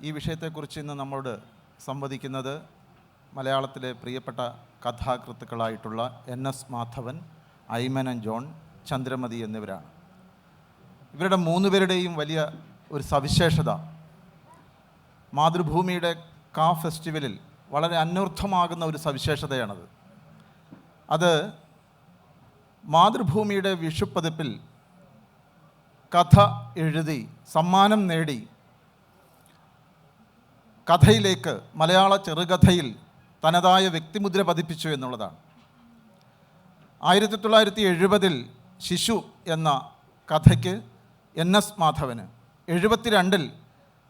ഈ വിഷയത്തെക്കുറിച്ച് ഇന്ന് നമ്മോട് സംവദിക്കുന്നത് മലയാളത്തിലെ പ്രിയപ്പെട്ട കഥാകൃത്തുക്കളായിട്ടുള്ള NS മാധവൻ, ഐമനൻ ജോൺ, ചന്ദ്രമതി എന്നിവരാണ്. ഇവരുടെ മൂന്നുപേരുടെയും വലിയ ഒരു സവിശേഷത മാതൃഭൂമിയുടെ ഫെസ്റ്റിവലിൽ വളരെ അന്വർത്ഥമാകുന്ന ഒരു സവിശേഷതയാണത്. അത് മാതൃഭൂമിയുടെ വിഷുപ്പതിപ്പിൽ കഥ എഴുതി സമ്മാനം നേടി കഥയിലേക്ക്, മലയാള ചെറുകഥയിൽ തനതായ വ്യക്തിമുദ്ര പതിപ്പിച്ചു എന്നുള്ളതാണ്. 1970 ശിശു എന്ന കഥയ്ക്ക് NS മാധവന്, 72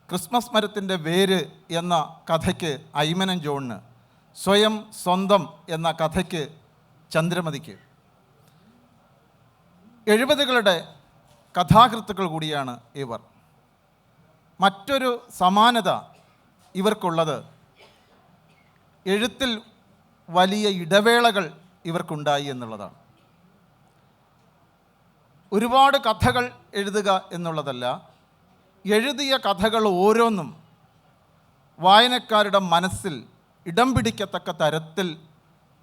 ക്രിസ്മസ് മരത്തിൻ്റെ വേര് എന്ന കഥയ്ക്ക് ഐമനൻ ജോണിന്, സ്വയം സ്വന്തം എന്ന കഥയ്ക്ക് ചന്ദ്രമതിക്ക് 70കളുടെ കഥാകൃത്തുക്കൾ കൂടിയാണ് ഇവർ. മറ്റൊരു സമാനത ഇവർക്കുള്ളത് എഴുത്തിൽ വലിയ ഇടവേളകൾ ഇവർക്കുണ്ടായി എന്നുള്ളതാണ്. ഒരുപാട് കഥകൾ എഴുതുക എന്നുള്ളതല്ല, എഴുതിയ കഥകൾ ഓരോന്നും വായനക്കാരുടെ മനസ്സിൽ ഇടം പിടിക്കത്തക്ക തരത്തിൽ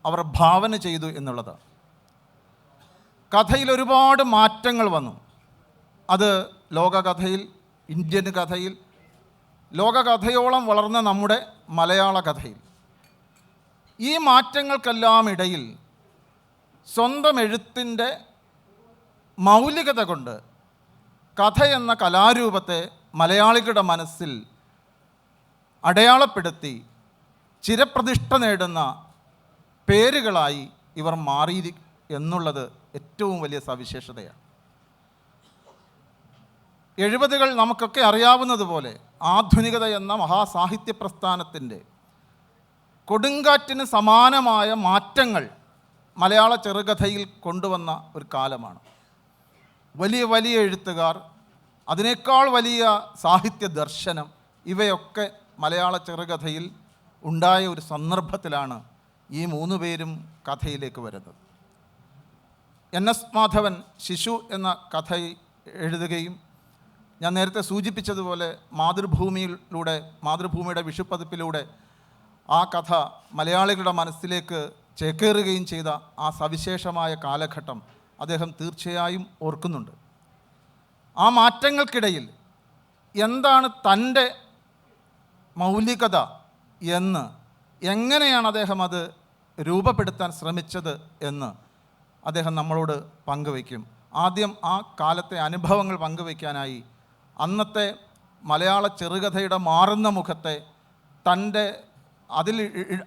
അവർ ഭാവന ചെയ്തു എന്നുള്ളതാണ്. കഥയിൽ ഒരുപാട് മാറ്റങ്ങൾ വന്നു. അത് ലോകകഥയിൽ, ഇന്ത്യൻ കഥയിൽ, ലോകകഥയോളം വളർന്ന നമ്മുടെ മലയാള കഥയിൽ. ഈ മാറ്റങ്ങൾക്കെല്ലാം ഇടയിൽ സ്വന്തം എഴുത്തിൻ്റെ മൗലികത കൊണ്ട് കഥ എന്ന കലാരൂപത്തെ മലയാളികളുടെ മനസ്സിൽ അടയാളപ്പെടുത്തി ചിരപ്രതിഷ്ഠ നേടുന്ന പേരുകളായി ഇവർ മാറി എന്നുള്ളത് ഏറ്റവും വലിയ സവിശേഷതയാണ്. 70കൾ നമുക്കൊക്കെ അറിയാവുന്നതുപോലെ ആധുനികത എന്ന മഹാസാഹിത്യ പ്രസ്ഥാനത്തിൻ്റെ കൊടുങ്കാറ്റിന് സമാനമായ മാറ്റങ്ങൾ മലയാള ചെറുകഥയിൽ കൊണ്ടുവന്ന ഒരു കാലമാണ്. വലിയ വലിയ എഴുത്തുകാർ, അതിനേക്കാൾ വലിയ സാഹിത്യ ദർശനം, ഇവയൊക്കെ മലയാള ചെറുകഥയിൽ ഉണ്ടായ ഒരു സന്ദർഭത്തിലാണ് ഈ മൂന്ന് പേരും കഥയിലേക്ക് വരുന്നത്. NS മാധവൻ ശിശു എന്ന കഥ എഴുതുകയും ഞാൻ നേരത്തെ സൂചിപ്പിച്ചതുപോലെ മാതൃഭൂമിയുടെ വിഷുപ്പതിപ്പിലൂടെ ആ കഥ മലയാളികളുടെ മനസ്സിലേക്ക് ചേക്കേറുകയും ചെയ്ത ആ സവിശേഷമായ കാലഘട്ടം അദ്ദേഹം തീർച്ചയായും ഓർക്കുന്നുണ്ട്. ആ മാറ്റങ്ങൾക്കിടയിൽ എന്താണ് തൻ്റെ മൗലികത എന്ന്, എങ്ങനെയാണ് അദ്ദേഹം അത് രൂപപ്പെടുത്താൻ ശ്രമിച്ചത് എന്ന് അദ്ദേഹം നമ്മളോട് പങ്കുവയ്ക്കും. ആദ്യം ആ കാലത്തെ അനുഭവങ്ങൾ പങ്കുവയ്ക്കാനായി അന്നത്തെ മലയാള ചെറുകഥയുടെ മാറുന്ന മുഖത്തെ,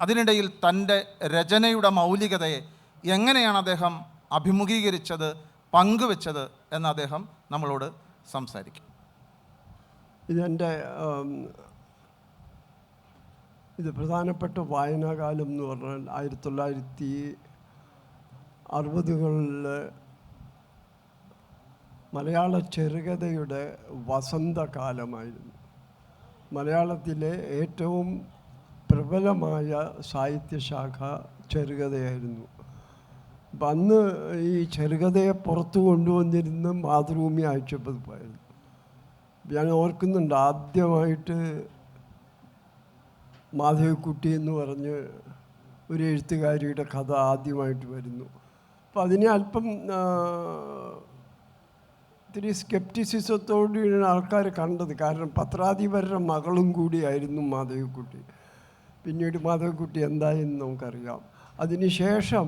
അതിനിടയിൽ തൻ്റെ രചനയുടെ മൗലികതയെ എങ്ങനെയാണ് അദ്ദേഹം അഭിമുഖീകരിച്ചത്, പങ്കുവെച്ചത് എന്ന് അദ്ദേഹം നമ്മളോട് സംസാരിക്കും. ഇത് പ്രധാനപ്പെട്ട വായനാകാലം എന്ന് പറഞ്ഞാൽ 1960കളിൽ മലയാള ചെറുകഥയുടെ വസന്തകാലമായിരുന്നു. മലയാളത്തിലെ ഏറ്റവും പ്രബലമായ സാഹിത്യശാഖ ചെറുകഥയായിരുന്നു. അപ്പം അന്ന് ഈ ചെറുകഥയെ പുറത്തു കൊണ്ടുവന്നിരുന്ന മാതൃഭൂമി ആഴ്ചപ്പതിപ്പായിരുന്നു. ഞാൻ ഓർക്കുന്നുണ്ട്, ആദ്യമായിട്ട് മാധവിക്കുട്ടി എന്ന് പറഞ്ഞ് ഒരു എഴുത്തുകാരിയുടെ കഥ ആദ്യമായിട്ട് വരുന്നു. അപ്പം അതിനെ അല്പം ഇത്തിരി സ്കെപ്റ്റിസിസത്തോടെയാണ് ആൾക്കാർ കണ്ടത്. കാരണം പത്രാധിപരുടെ മകളും കൂടിയായിരുന്നു മാധവിക്കുട്ടി. പിന്നീട് മാധവിക്കുട്ടി എന്തായെന്ന് നമുക്കറിയാം. അതിനുശേഷം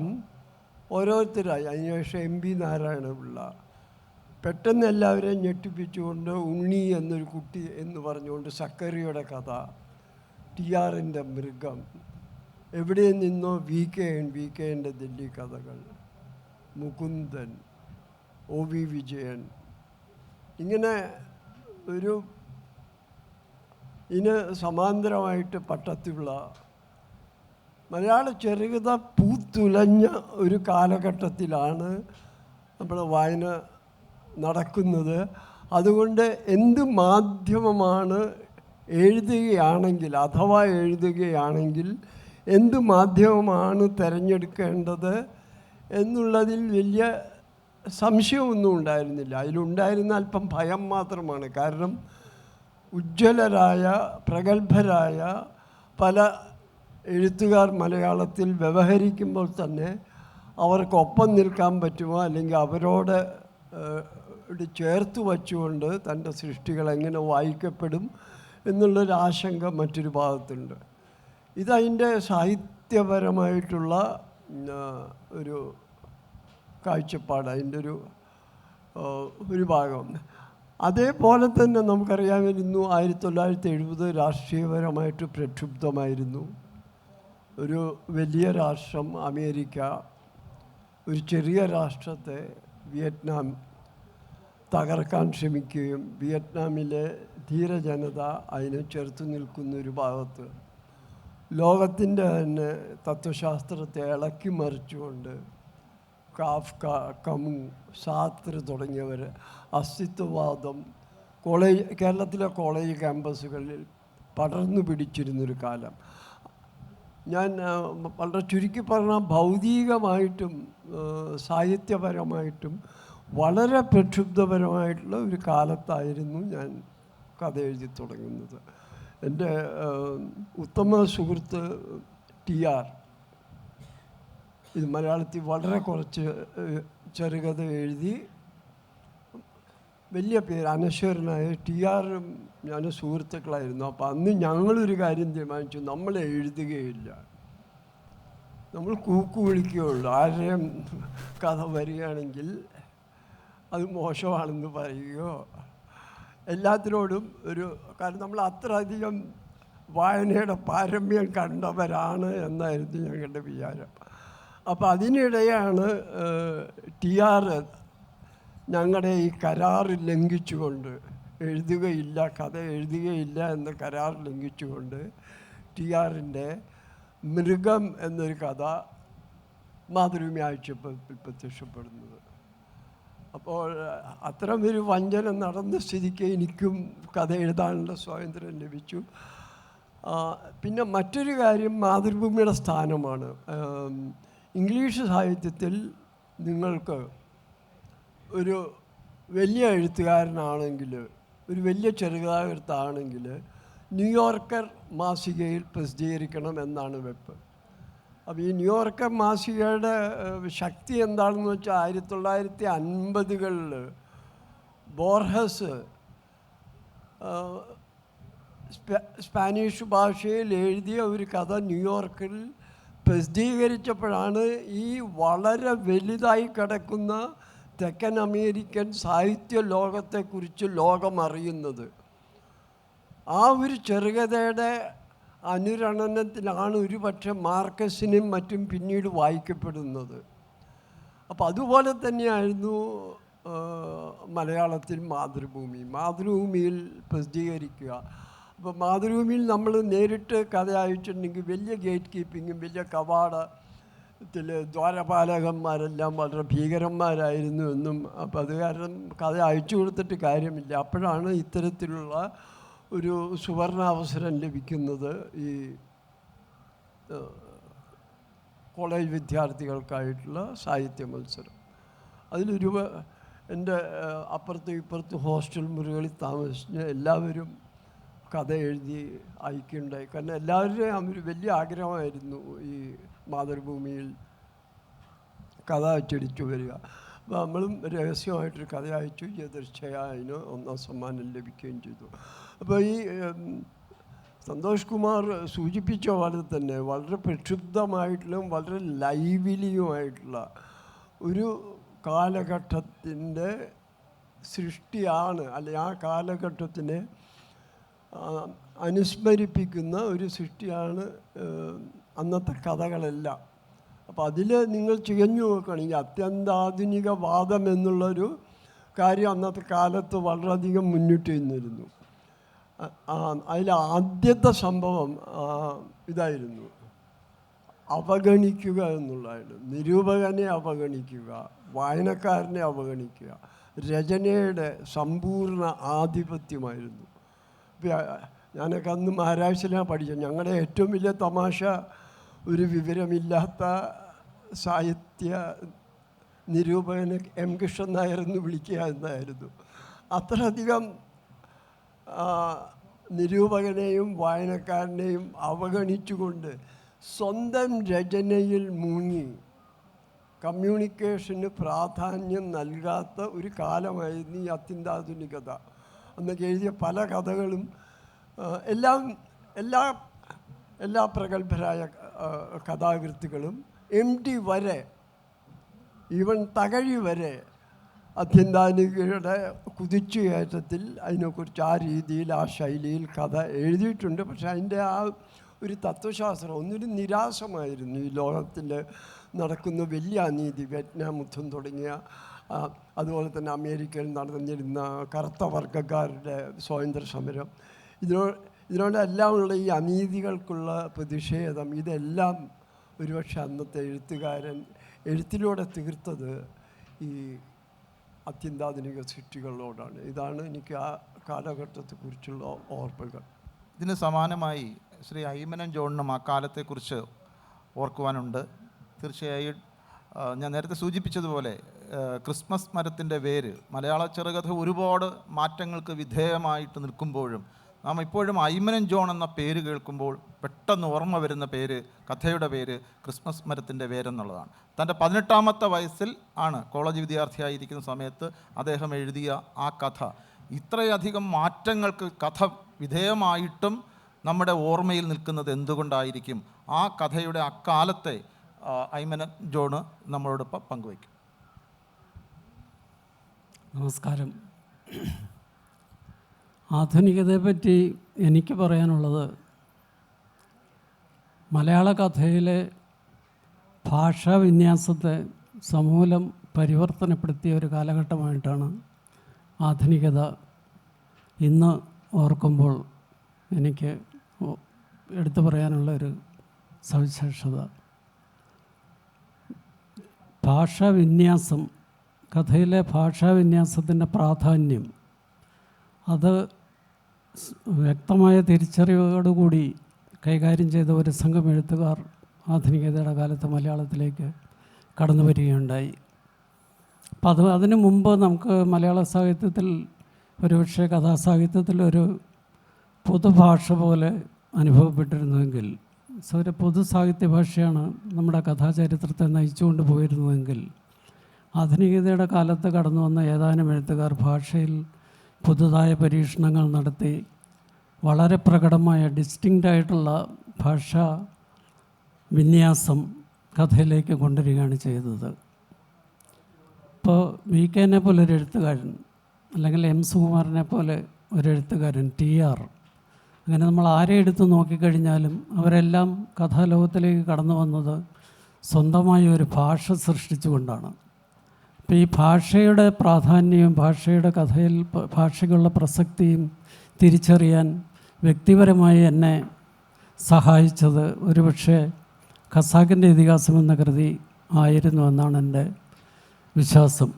ഓരോരുത്തരായി, അതിനുശേഷം MB നാരായണപിള്ള, പെട്ടെന്ന് എല്ലാവരെയും ഞെട്ടിപ്പിച്ചുകൊണ്ട് ഉണ്ണി എന്നൊരു കുട്ടി എന്ന് പറഞ്ഞുകൊണ്ട് സക്കറിയുടെ കഥ, TRൻ്റെ മൃഗം, എവിടെ നിന്നോ VK-ൻ്റെ ദില്ലി കഥകൾ, മുകുന്ദൻ, OV വിജയൻ, ഇങ്ങനെ ഇതിന് സമാന്തരമായിട്ട് പട്ടത്തിലുള്ള മലയാള ചെറുകഥ പൂത്തുലഞ്ഞ ഒരു കാലഘട്ടത്തിലാണ് നമ്മൾ വായന നടക്കുന്നത്. അതുകൊണ്ട് എന്ത് മാധ്യമമാണ് എഴുതുകയാണെങ്കിൽ, അഥവാ എഴുതുകയാണെങ്കിൽ എന്ത് മാധ്യമമാണ് തിരഞ്ഞെടുക്കേണ്ടത് എന്നുള്ളതിൽ വലിയ സംശയമൊന്നും ഉണ്ടായിരുന്നില്ല. അതിലുണ്ടായിരുന്ന അല്പം ഭയം മാത്രമാണ്. കാരണം ഉജ്ജ്വലരായ പ്രഗത്ഭരായ പല എഴുത്തുകാർ മലയാളത്തിൽ വ്യവഹരിക്കുമ്പോൾ തന്നെ അവർക്കൊപ്പം നിൽക്കാൻ പറ്റുമോ, അല്ലെങ്കിൽ അവരോട് ചേർത്ത് വച്ചുകൊണ്ട് തൻ്റെ സൃഷ്ടികൾ എങ്ങനെ വായിക്കപ്പെടും എന്നുള്ളൊരു ആശങ്ക മറ്റൊരു ഭാഗത്തുണ്ട്. ഇതതിൻ്റെ സാഹിത്യപരമായിട്ടുള്ള ഒരു കാഴ്ചപ്പാട്, അതിൻ്റെ ഒരു ഭാഗം. അതേപോലെ തന്നെ നമുക്കറിയാമായിരുന്നു 1970 രാഷ്ട്രീയപരമായിട്ട് പ്രക്ഷുബ്ധമായിരുന്നു. ഒരു വലിയ രാഷ്ട്രം അമേരിക്ക ഒരു ചെറിയ രാഷ്ട്രത്തെ വിയറ്റ്നാം തകർക്കാൻ ശ്രമിക്കുകയും വിയറ്റ്നാമിലെ ധീരജനത അതിനെ ചെറുത്തു നിൽക്കുന്നൊരു ഭാഗത്ത് ലോകത്തിൻ്റെ തന്നെ തത്വശാസ്ത്രത്തെ ഇളക്കി മറിച്ചുകൊണ്ട് കാഫ്ക, കമു, സാത്ര തുടങ്ങിയവർ അസ്തിത്വവാദം കേരളത്തിലെ കോളേജ് ക്യാമ്പസുകളിൽ പടർന്നു പിടിച്ചിരുന്നൊരു കാലം. ഞാൻ വളരെ ചുരുക്കി പറഞ്ഞാൽ ഭൗതികമായിട്ടും സാഹിത്യപരമായിട്ടും വളരെ പ്രക്ഷുബ്ധപരമായിട്ടുള്ള ഒരു കാലത്തായിരുന്നു ഞാൻ കഥ എഴുതി തുടങ്ങുന്നത്. എൻ്റെ ഉത്തമ സുഹൃത്ത് TR, ഇത് മലയാളത്തിൽ വളരെ കുറച്ച് ചെറുകഥ എഴുതി വലിയ പേര് അനശ്വരനായ TR ഞാൻ സുഹൃത്തുക്കളായിരുന്നു. അപ്പോൾ അന്ന് ഞങ്ങളൊരു കാര്യം തീരുമാനിച്ചു, നമ്മൾ എഴുതുകയില്ല, നമ്മൾ കൂക്കു വിളിക്കുകയുള്ളൂ. ആരുടെയും കഥ വരികയാണെങ്കിൽ അത് മോശമാണെന്ന് പറയുകയോ എല്ലാത്തിനോടും കാരണം നമ്മൾ അത്രയധികം വായനയുടെ പാരമ്യം കണ്ടവരാണ് എന്നായിരുന്നു ഞങ്ങളുടെ വിചാരം. അപ്പോൾ അതിനിടെയാണ് TR ഞങ്ങളുടെ ഈ കരാർ ലംഘിച്ചുകൊണ്ട് കഥ എഴുതുകയില്ല എന്ന കരാർ ലംഘിച്ചുകൊണ്ട് TRൻ്റെ മൃഗം എന്നൊരു കഥ മാതൃഭൂമി ആഴ്ചപ്പതിപ്പിൽ പ്രത്യക്ഷപ്പെടുന്നത്. അപ്പോൾ അത്തരമൊരു വഞ്ചന നടന്ന സ്ഥിതിക്ക് എനിക്കും കഥ എഴുതാനുള്ള സ്വാതന്ത്ര്യം ലഭിച്ചു. പിന്നെ മറ്റൊരു കാര്യം മാതൃഭൂമിയുടെ സ്ഥാനമാണ്. ഇംഗ്ലീഷ് സാഹിത്യത്തിൽ നിങ്ങൾക്ക് ഒരു വലിയ എഴുത്തുകാരനാണെങ്കിൽ, ഒരു വലിയ ചെറുകഥാകൃത്താണെങ്കിൽ ന്യൂയോർക്കർ മാസികയിൽ പ്രസിദ്ധീകരിക്കണം എന്നാണ് വെപ്പ്. അപ്പോൾ ഈ ന്യൂയോർക്കർ മാസികയുടെ ശക്തി എന്താണെന്ന് വെച്ചാൽ 1950കളിൽ ബോർഹസ് സ്പാനിഷ് ഭാഷയിൽ എഴുതിയ ഒരു കഥ ന്യൂയോർക്കിൽ പ്രസിദ്ധീകരിച്ചപ്പോഴാണ് ഈ വളരെ വലുതായി കിടക്കുന്ന തെക്കൻ അമേരിക്കൻ സാഹിത്യ ലോകത്തെക്കുറിച്ച് ലോകം അറിയുന്നത്. ആ ഒരു ചെറുകഥയുടെ അനുരണനത്തിലാണ് ഒരുപക്ഷെ മാർക്കസിനും മറ്റും പിന്നീട് വായിക്കപ്പെടുന്നത്. അപ്പോൾ അതുപോലെ തന്നെയായിരുന്നു മലയാളത്തിൽ മാതൃഭൂമിയിൽ പ്രസിദ്ധീകരിക്കുക. അപ്പോൾ മാതൃഭൂമിയിൽ നമ്മൾ നേരിട്ട് കഥ അയച്ചിട്ടുണ്ടെങ്കിൽ വലിയ ഗേറ്റ് കീപ്പിങ്ങും വലിയ കവാടത്തിൽ ദ്വാരപാലകന്മാരെല്ലാം വളരെ ഭീകരന്മാരായിരുന്നു എന്നും, അപ്പോൾ അത് കാരണം കഥ അയച്ചു കൊടുത്തിട്ട് കാര്യമില്ല. അപ്പോഴാണ് ഇത്തരത്തിലുള്ള ഒരു സുവർണാവസരം ലഭിക്കുന്നത് ഈ കോളേജ് വിദ്യാർത്ഥികൾക്കായിട്ടുള്ള സാഹിത്യ മത്സരം. അതിലൊരു എൻ്റെ അപ്പുറത്തും ഇപ്പുറത്തും ഹോസ്റ്റൽ മുറികളിൽ താമസിച്ച് എല്ലാവരും കഥ എഴുതി അയക്കുകയുണ്ടായി. കാരണം എല്ലാവരുടെയും ഒരു വലിയ ആഗ്രഹമായിരുന്നു ഈ മാതൃഭൂമിയിൽ കഥ അച്ചടിച്ചു വരിക. അപ്പോൾ നമ്മളും രഹസ്യമായിട്ടൊരു കഥ അയച്ചു. തീർച്ചയായും അതിന് 1ാം സമ്മാനം ലഭിക്കുകയും ചെയ്തു. അപ്പോൾ ഈ സന്തോഷ് കുമാർ സൂചിപ്പിച്ച പോലെ തന്നെ വളരെ പ്രക്ഷുബ്ധമായിട്ടുള്ള വളരെ ലൈവ്ലിയുമായിട്ടുള്ള ഒരു കാലഘട്ടത്തിൻ്റെ സൃഷ്ടിയാണ്, അല്ലെങ്കിൽ ആ കാലഘട്ടത്തിനെ അനുസ്മരിപ്പിക്കുന്ന ഒരു സൃഷ്ടിയാണ് അന്നത്തെ കഥകളെല്ലാം. അപ്പോൾ അതിൽ നിങ്ങൾ ചികഞ്ഞു നോക്കുകയാണെങ്കിൽ അത്യന്താധുനിക വാദം എന്നുള്ളൊരു കാര്യം അന്നത്തെ കാലത്ത് വളരെയധികം മുന്നിട്ട് നിന്നിരുന്നു. അതിൽ ആദ്യത്തെ സംഭവം ഇതായിരുന്നു, അവഗണിക്കുക എന്നുള്ളതായിരുന്നു. നിരൂപകനെ അവഗണിക്കുക, വായനക്കാരനെ അവഗണിക്കുക, രചനയുടെ സമ്പൂർണ്ണ ആധിപത്യമായിരുന്നു. ഞാനൊക്കെ അന്ന് മഹാരാഷ്ട്രയിലാണ് പഠിച്ചത്. ഞങ്ങളുടെ ഏറ്റവും വലിയ തമാശ ഒരു വിവരമില്ലാത്ത സാഹിത്യ നിരൂപകന് എം കൃഷ്ണൻ നായർ എന്ന് വിളിക്കുക എന്നായിരുന്നു. അത്രയധികം നിരൂപകനെയും വായനക്കാരനെയും അവഗണിച്ചുകൊണ്ട് സ്വന്തം രചനയിൽ മുങ്ങി കമ്മ്യൂണിക്കേഷന് പ്രാധാന്യം നൽകാത്ത ഒരു കാലമായിരുന്നു ഈ അത്യന്താധുനികത. അന്നൊക്കെ എഴുതിയ പല കഥകളും എല്ലാ പ്രഗത്ഭരായ കഥാകൃത്തുക്കളും MT വരെ, ഈവൻ തകഴി വരെ അത്യന്താധുനികയുടെ കുതിച്ചുകയറ്റത്തിൽ അതിനെക്കുറിച്ച് ആ രീതിയിൽ ആ ശൈലിയിൽ കഥ എഴുതിയിട്ടുണ്ട്. പക്ഷേ അതിൻ്റെ ആ ഒരു തത്വശാസ്ത്രം ഒന്നൊരു നിരാശമായിരുന്നു. ഈ ലോകത്തിൽ നടക്കുന്ന വലിയ അനീതി, വിയറ്റ്നാം യുദ്ധം തുടങ്ങിയ, അതുപോലെ തന്നെ അമേരിക്കയിൽ നടന്നിരുന്ന കറുത്ത വർഗ്ഗക്കാരുടെ സ്വാതന്ത്ര്യ സമരം, ഇതിനോടെല്ലാമുള്ള ഈ അനീതികൾക്കുള്ള പ്രതിഷേധം, ഇതെല്ലാം ഒരുപക്ഷെ അന്നത്തെ എഴുത്തുകാരൻ എഴുത്തിലൂടെ തീർത്തത് ഈ അത്യന്താധുനിക സൃഷ്ടികളോടാണ്. ഇതാണ് എനിക്ക് ആ കാലഘട്ടത്തെക്കുറിച്ചുള്ള ഓർമ്മകൾ. ഇതിന് സമാനമായി ശ്രീ അയ്മനം ജോണിനും ആ കാലത്തെക്കുറിച്ച് ഓർക്കുവാനുണ്ട്. തീർച്ചയായും ഞാൻ നേരത്തെ സൂചിപ്പിച്ചതുപോലെ ക്രിസ്മസ് മരത്തിൻ്റെ വേര് മലയാള ചെറുകഥ ഒരുപാട് മാറ്റങ്ങൾക്ക് വിധേയമായിട്ട് നിൽക്കുമ്പോഴും നാം ഇപ്പോഴും അയ്മനം ജോൺ എന്ന പേര് കേൾക്കുമ്പോൾ പെട്ടെന്ന് ഓർമ്മ വരുന്ന പേര്, കഥയുടെ പേര് ക്രിസ്മസ് മരത്തിൻ്റെ വേരെന്നുള്ളതാണ്. തൻ്റെ 18-ാമത്തെ വയസ്സിൽ ആണ്, കോളേജ് വിദ്യാർത്ഥിയായിരിക്കുന്ന സമയത്ത് അദ്ദേഹം എഴുതിയ ആ കഥ ഇത്രയധികം മാറ്റങ്ങൾക്ക് കഥ വിധേയമായിട്ടും നമ്മുടെ ഓർമ്മയിൽ നിൽക്കുന്നത് എന്തുകൊണ്ടായിരിക്കും? ആ കഥയുടെ അക്കാലത്തെ അയ്മനം ജോണ് നമ്മളോടൊപ്പം പങ്കുവയ്ക്കും. നമസ്കാരം. ആധുനികതയെപ്പറ്റി എനിക്ക് പറയാനുള്ളത്, മലയാള കഥയിലെ ഭാഷാവിന്യാസത്തെ സമൂലം പരിവർത്തനപ്പെടുത്തിയ ഒരു കാലഘട്ടമായിട്ടാണ് ആധുനികത ഇന്ന് ഓർക്കുമ്പോൾ എനിക്ക് എടുത്തു പറയാനുള്ള ഒരു സവിശേഷത. ഭാഷാവിന്യാസം, കഥയിലെ ഭാഷാവിന്യാസത്തിൻ്റെ പ്രാധാന്യം, അത് വ്യക്തമായ തിരിച്ചറിവോടുകൂടി കൈകാര്യം ചെയ്ത ഒരു സംഘം എഴുത്തുകാർ ആധുനികതയുടെ കാലത്ത് മലയാളത്തിലേക്ക് കടന്നു വരികയുണ്ടായി. അപ്പം അതിനു മുമ്പ് നമുക്ക് മലയാള സാഹിത്യത്തിൽ, ഒരുപക്ഷെ കഥാസാഹിത്യത്തിൽ ഒരു പൊതുഭാഷ പോലെ അനുഭവപ്പെട്ടിരുന്നുവെങ്കിൽ, ഒരു പൊതു സാഹിത്യ ഭാഷയാണ് നമ്മുടെ കഥാചരിത്രത്തെ നയിച്ചുകൊണ്ട് പോയിരുന്നതെങ്കിൽ, ആധുനികതയുടെ കാലത്ത് കടന്നു വന്ന ഏതാനും എഴുത്തുകാർ ഭാഷയിൽ പുതുതായ പരീക്ഷണങ്ങൾ നടത്തി വളരെ പ്രകടമായ ഡിസ്റ്റിങ്ക്റ്റായിട്ടുള്ള ഭാഷാ വിന്യാസം കഥയിലേക്ക് കൊണ്ടുവരികയാണ് ചെയ്തത്. ഇപ്പോൾ VK-നെ പോലെ ഒരു എഴുത്തുകാരൻ, അല്ലെങ്കിൽ M. സുകുമാരനെ പോലെ ഒരു എഴുത്തുകാരൻ, TR, അങ്ങനെ നമ്മൾ ആരെ എടുത്ത് നോക്കിക്കഴിഞ്ഞാലും അവരെല്ലാം കഥാലോകത്തിലേക്ക് കടന്നു വന്നത് സ്വന്തമായ ഒരു ഭാഷ സൃഷ്ടിച്ചുകൊണ്ടാണ്. അപ്പോൾ ഈ ഭാഷയുടെ പ്രാധാന്യവും ഭാഷയുടെ കഥയിൽ ഭാഷയ്ക്കുള്ള പ്രസക്തിയും തിരിച്ചറിയാൻ വ്യക്തിപരമായി എന്നെ സഹായിച്ചത് ഒരുപക്ഷെ ഖസാക്കിൻ്റെ ഇതിഹാസം എന്ന കൃതി ആയിരുന്നു എന്നാണ് എൻ്റെ വിശ്വാസം.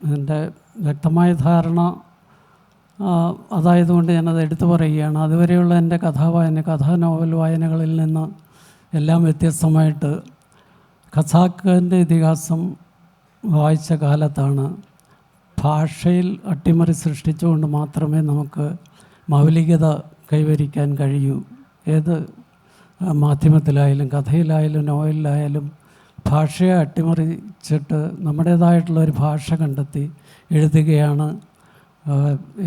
എൻ്റെ വ്യക്തമായ ധാരണ അതായതുകൊണ്ട് ഞാനത് എടുത്തു പറയുകയാണ്. അതുവരെയുള്ള എൻ്റെ കഥാ നോവൽ വായനകളിൽ നിന്ന് എല്ലാം വ്യത്യസ്തമായിട്ട് ഖസാക്കിൻ്റെ ഇതിഹാസം വായിച്ച കാലത്താണ് ഭാഷയിൽ അട്ടിമറി സൃഷ്ടിച്ചുകൊണ്ട് മാത്രമേ നമുക്ക് മൗലികത കൈവരിക്കാൻ കഴിയൂ. ഏത് മാധ്യമത്തിലായാലും കഥയിലായാലും നോവലിലായാലും ഭാഷയെ അട്ടിമറിച്ചിട്ട് നമ്മുടേതായിട്ടുള്ളൊരു ഭാഷ കണ്ടെത്തി എഴുതുകയാണ്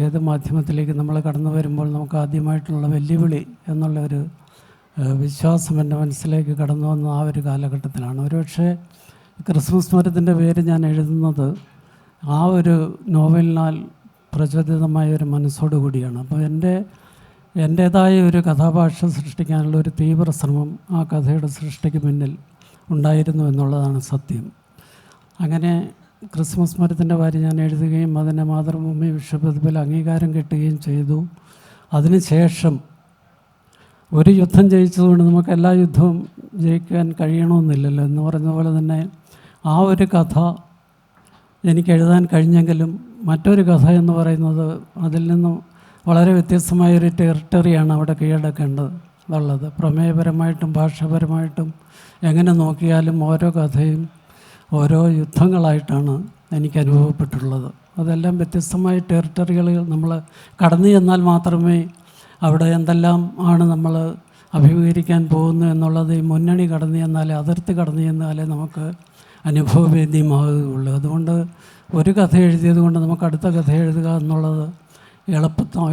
ഏത് മാധ്യമത്തിലേക്ക് നമ്മൾ കടന്നു വരുമ്പോൾ നമുക്ക് ആദ്യമായിട്ടുള്ള വെല്ലുവിളി എന്നുള്ളൊരു വിശ്വാസം എൻ്റെ മനസ്സിലേക്ക് കടന്നു വന്ന ആ ഒരു കാലഘട്ടത്തിലാണ്. ഒരുപക്ഷെ ക്രിസ്മസ് മരത്തിൻ്റെ പേര് ഞാൻ എഴുതുന്നത് ആ ഒരു നോവലിനാൽ പ്രചോദിതമായ ഒരു മനസ്സോടുകൂടിയാണ്. അപ്പോൾ എൻ്റേതായ ഒരു കഥാഭാഷ സൃഷ്ടിക്കാനുള്ള ഒരു തീവ്ര ശ്രമം ആ കഥയുടെ സൃഷ്ടിക്ക് പിന്നിൽ ഉണ്ടായിരുന്നു എന്നുള്ളതാണ് സത്യം. അങ്ങനെ ക്രിസ്മസ് മരത്തിൻ്റെ കാര്യം ഞാൻ എഴുതുകയും അതിൻ്റെ മാതൃഭൂമി വിശ്വപ്രതിഭയിൽ അംഗീകാരം കിട്ടുകയും ചെയ്തു. അതിനുശേഷം ഒരു യുദ്ധം ജയിച്ചതുകൊണ്ട് നമുക്ക് എല്ലാ യുദ്ധവും ജയിക്കാൻ കഴിയണമെന്നില്ലല്ലോ എന്ന് പറഞ്ഞ പോലെ തന്നെ ആ ഒരു കഥ എനിക്ക് എഴുതാൻ കഴിഞ്ഞെങ്കിലും മറ്റൊരു കഥ എന്ന് പറയുന്നത് അതിൽ നിന്നും വളരെ വ്യത്യസ്തമായൊരു ടെറിട്ടറിയാണ് അവിടെ കീഴടക്കേണ്ടതുള്ളത്. പ്രമേയപരമായിട്ടും ഭാഷാപരമായിട്ടും എങ്ങനെ നോക്കിയാലും ഓരോ കഥയും ഓരോ യുദ്ധങ്ങളായിട്ടാണ് എനിക്ക് അനുഭവപ്പെട്ടുള്ളത്. അതെല്ലാം വ്യത്യസ്തമായ ടെറിട്ടറികളിൽ നമ്മൾ കടന്നു ചെന്നാൽ മാത്രമേ അവിടെ എന്തെല്ലാം ആണ് നമ്മൾ അഭിമുഖീകരിക്കാൻ പോകുന്നു എന്നുള്ളത് ഈ മുന്നണി കടന്നു ചെന്നാലേ, അതിർത്തി കടന്നു ചെന്നാലേ നമുക്ക് അനുഭവവേദ്യമാകുകയുള്ളൂ. അതുകൊണ്ട് ഒരു കഥ എഴുതിയത് കൊണ്ട് നമുക്ക് അടുത്ത കഥ എഴുതുക എന്നുള്ളത്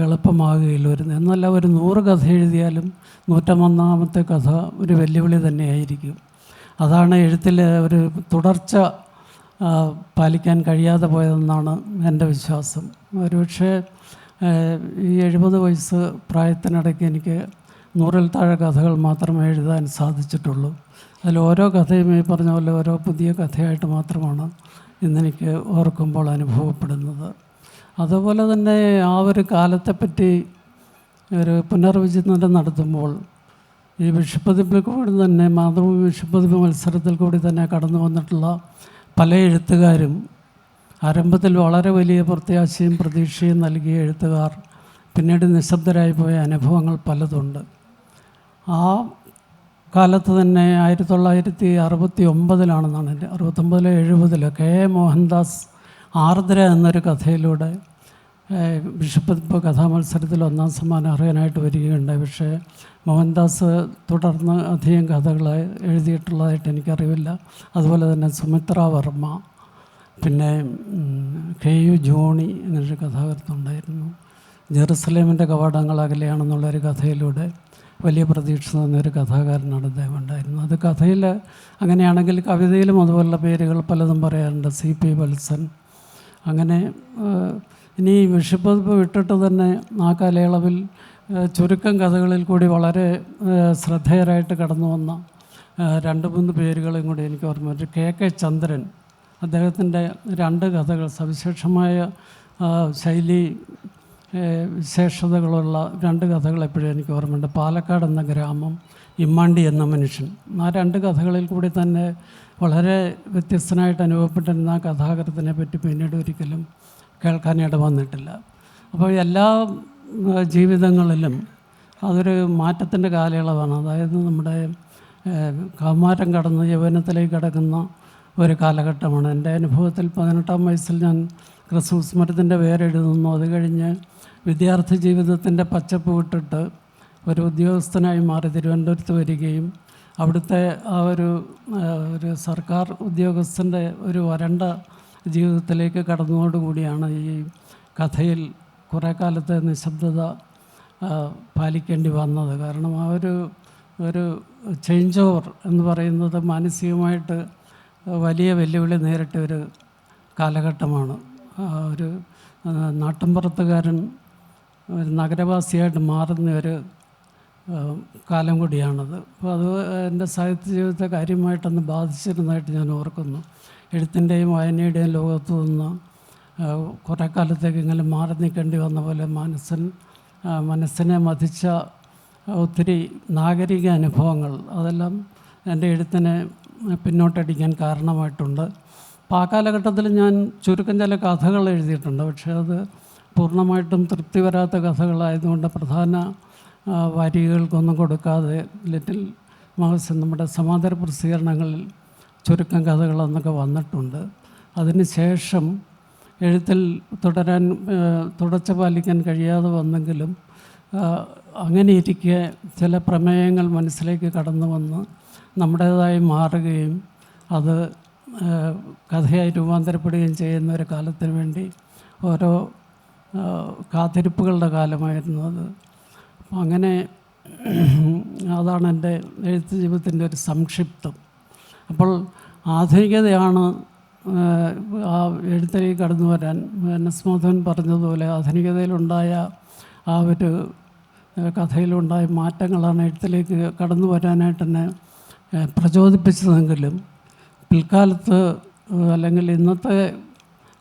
എളുപ്പമാകുകയില്ല. എന്നല്ല, ഒരു 100 കഥ എഴുതിയാലും 101ാമത്തെ കഥ ഒരു വെല്ലുവിളി തന്നെയായിരിക്കും. അതാണ് എഴുത്തിൽ ഒരു തുടർച്ച പാലിക്കാൻ കഴിയാതെ പോയതെന്നാണ് എൻ്റെ വിശ്വാസം. ഒരുപക്ഷെ ഈ 70 വയസ്സ് പ്രായത്തിനിടയ്ക്ക് എനിക്ക് 100-ൽ താഴെ കഥകൾ മാത്രമേ എഴുതാൻ സാധിച്ചിട്ടുള്ളൂ. അതിൽ ഓരോ കഥയും ഈ പറഞ്ഞ പോലെ ഓരോ പുതിയ കഥയായിട്ട് മാത്രമാണ് ഇന്നെനിക്ക് ഓർക്കുമ്പോൾ അനുഭവപ്പെടുന്നത്. അതുപോലെ തന്നെ ആ ഒരു കാലത്തെപ്പറ്റി ഒരു പുനർവിചിന്തനം നടത്തുമ്പോൾ ഈ വിഷുപ്പതിപ്പിൽ കൂടി തന്നെ, മാതൃഭൂമി വിഷുപ്പതിപ്പ് മത്സരത്തിൽ കൂടി തന്നെ കടന്നു വന്നിട്ടുള്ള പല എഴുത്തുകാരും, ആരംഭത്തിൽ വളരെ വലിയ പ്രത്യാശയും പ്രതീക്ഷയും നൽകിയ എഴുത്തുകാർ പിന്നീട് നിശബ്ദരായി പോയ അനുഭവങ്ങൾ പലതുണ്ട്. ആ കാലത്ത് തന്നെ 1969-ലാണെന്നാണ് എൻ്റെ 69-70 കെ എ മോഹൻദാസ് ആർദ്ര എന്നൊരു കഥയിലൂടെ വിഷുപ്പതിപ്പ് കഥാമത്സരത്തിൽ 1ാം സമ്മാനം അർഹനായിട്ട് വരികയുണ്ടായി. പക്ഷേ മോഹൻദാസ് തുടർന്ന് അധികം കഥകൾ എഴുതിയിട്ടുള്ളതായിട്ട് എനിക്കറിവില്ല. അതുപോലെ തന്നെ സുമിത്ര വർമ്മ, പിന്നെ കെ യു ജോണി എന്നൊരു കഥാകൃത്തുണ്ടായിരുന്നു. ജെറുസലേമിൻ്റെ കവാടങ്ങൾ അകലെയാണെന്നുള്ളൊരു കഥയിലൂടെ വലിയ പ്രതീക്ഷ തന്നൊരു കഥാകാരനാണ് അദ്ദേഹം ഉണ്ടായിരുന്നത്. അത് കഥയിൽ അങ്ങനെയാണെങ്കിൽ കവിതയിലും അതുപോലുള്ള പേരുകൾ പലതും പറയാറുണ്ട്. CP വത്സൻ. അങ്ങനെ ഇനി വിഷുപ്പതിപ്പ് വിട്ടിട്ട് തന്നെ ആ കാലയളവിൽ ചുരുക്കം കഥകളിൽ കൂടി വളരെ ശ്രദ്ധേയരായിട്ട് കടന്നു വന്ന 2-3 പേരുകളും കൂടി എനിക്ക് ഓർമ്മ വരും. KK ചന്ദ്രൻ, അദ്ദേഹത്തിൻ്റെ 2 കഥകൾ, സവിശേഷമായ ശൈലി വിശേഷതകളുള്ള 2 കഥകൾ എപ്പോഴും എനിക്ക് ഓർമ്മയുണ്ട്. പാലക്കാട് എന്ന ഗ്രാമം, ഇമ്മാണ്ടി എന്ന മനുഷ്യൻ. ആ 2 കഥകളിൽ കൂടി തന്നെ വളരെ വ്യത്യസ്തനായിട്ട് അനുഭവപ്പെട്ടിരുന്ന ആ കഥാകൃത്തിനെ പറ്റി പിന്നീട് ഒരിക്കലും കേൾക്കാനിട വന്നിട്ടില്ല. അപ്പോൾ എല്ലാ ജീവിതങ്ങളിലും അതൊരു മാറ്റത്തിൻ്റെ കാലയളവാണ്. അതായത് നമ്മുടെ കൗമാരം കടന്ന് യൗവനത്തിലേക്ക് കടക്കുന്ന ഒരു കാലഘട്ടമാണ്. എൻ്റെ അനുഭവത്തിൽ 18-ാം വയസ്സിൽ ഞാൻ ക്രിസ്മസ് മരത്തിൻ്റെ പേരെഴുതുന്നു. അത് കഴിഞ്ഞ് വിദ്യാർത്ഥി ജീവിതത്തിൻ്റെ പച്ചപ്പ് വിട്ടിട്ട് ഒരു ഉദ്യോഗസ്ഥനായി മാറി തിരുവനന്തപുരത്ത് വരികയും അവിടുത്തെ ആ ഒരു സർക്കാർ ഉദ്യോഗസ്ഥൻ്റെ ഒരു വരണ്ട ജീവിതത്തിലേക്ക് കടന്നതോടുകൂടിയാണ് ഈ കഥയിൽ കുറേ കാലത്തെ നിശബ്ദത പാലിക്കേണ്ടി വന്നത്. കാരണം ആ ഒരു ചേഞ്ച് ഓവർ എന്ന് പറയുന്നത് മാനസികമായിട്ട് വലിയ വെല്ലുവിളി നേരിട്ട ഒരു കാലഘട്ടമാണ്. ഒരു നാട്ടിൻപുറത്തുകാരൻ ഒരു നഗരവാസിയായിട്ട് മാറുന്ന ഒരു കാലം കൂടിയാണത്. അപ്പോൾ അത് എൻ്റെ സാഹിത്യ ജീവിതത്തെ കാര്യമായിട്ടൊന്ന് ബാധിച്ചിരുന്നതായിട്ട് ഞാൻ ഓർക്കുന്നു. എഴുത്തിൻ്റെയും വായനയുടെയും ലോകത്തു നിന്ന് കുറേ കാലത്തേക്ക് ഇങ്ങനെ മാറി നിൽക്കേണ്ടി വന്ന പോലെ മനസ്സിനെ മതിച്ച ഒത്തിരി നാഗരിക അനുഭവങ്ങൾ അതെല്ലാം എൻ്റെ എഴുത്തിനെ പിന്നോട്ടടിക്കാൻ കാരണമായിട്ടുണ്ട്. അപ്പോൾ ആ കാലഘട്ടത്തിൽ ഞാൻ ചുരുക്കം ചില കഥകൾ എഴുതിയിട്ടുണ്ട്. പക്ഷേ അത് പൂർണ്ണമായിട്ടും തൃപ്തി വരാത്ത കഥകളായതുകൊണ്ട് പ്രധാന വാരികകൾക്കൊന്നും കൊടുക്കാതെ ലിറ്റിൽ മൗസ് നമ്മുടെ സമാന്തര പ്രസിദ്ധീകരണങ്ങളിൽ ചുരുക്കം കഥകളെന്നൊക്കെ വന്നിട്ടുണ്ട്. അതിന് ശേഷം എഴുത്തിൽ തുടർച്ച പാലിക്കാൻ കഴിയാതെ വന്നെങ്കിലും അങ്ങനെ ഇരിക്കെ ചില പ്രമേയങ്ങൾ മനസ്സിലേക്ക് കടന്നു വന്ന് നമ്മുടേതായി മാറുകയും അത് കഥയായി രൂപാന്തരപ്പെടുകയും ചെയ്യുന്ന ഒരു കാലത്തിന് വേണ്ടി ഓരോ കാത്തിരിപ്പുകളുടെ കാലമായിരുന്നു അത്. അപ്പം അങ്ങനെ അതാണ് എൻ്റെ എഴുത്ത് ജീവിതത്തിൻ്റെ ഒരു സംക്ഷിപ്തം. അപ്പോൾ ആധുനികതയാണ് ആ എഴുത്തിലേക്ക് കടന്നു വരാൻ NS മാധവൻ പറഞ്ഞതുപോലെ ആധുനികതയിലുണ്ടായ ആ ഒരു കഥയിലുണ്ടായ മാറ്റങ്ങളാണ് എഴുത്തിലേക്ക് കടന്നു വരാനായിട്ട് എന്നെ പ്രചോദിപ്പിച്ചതെങ്കിലും പിൽക്കാലത്ത് അല്ലെങ്കിൽ ഇന്നത്തെ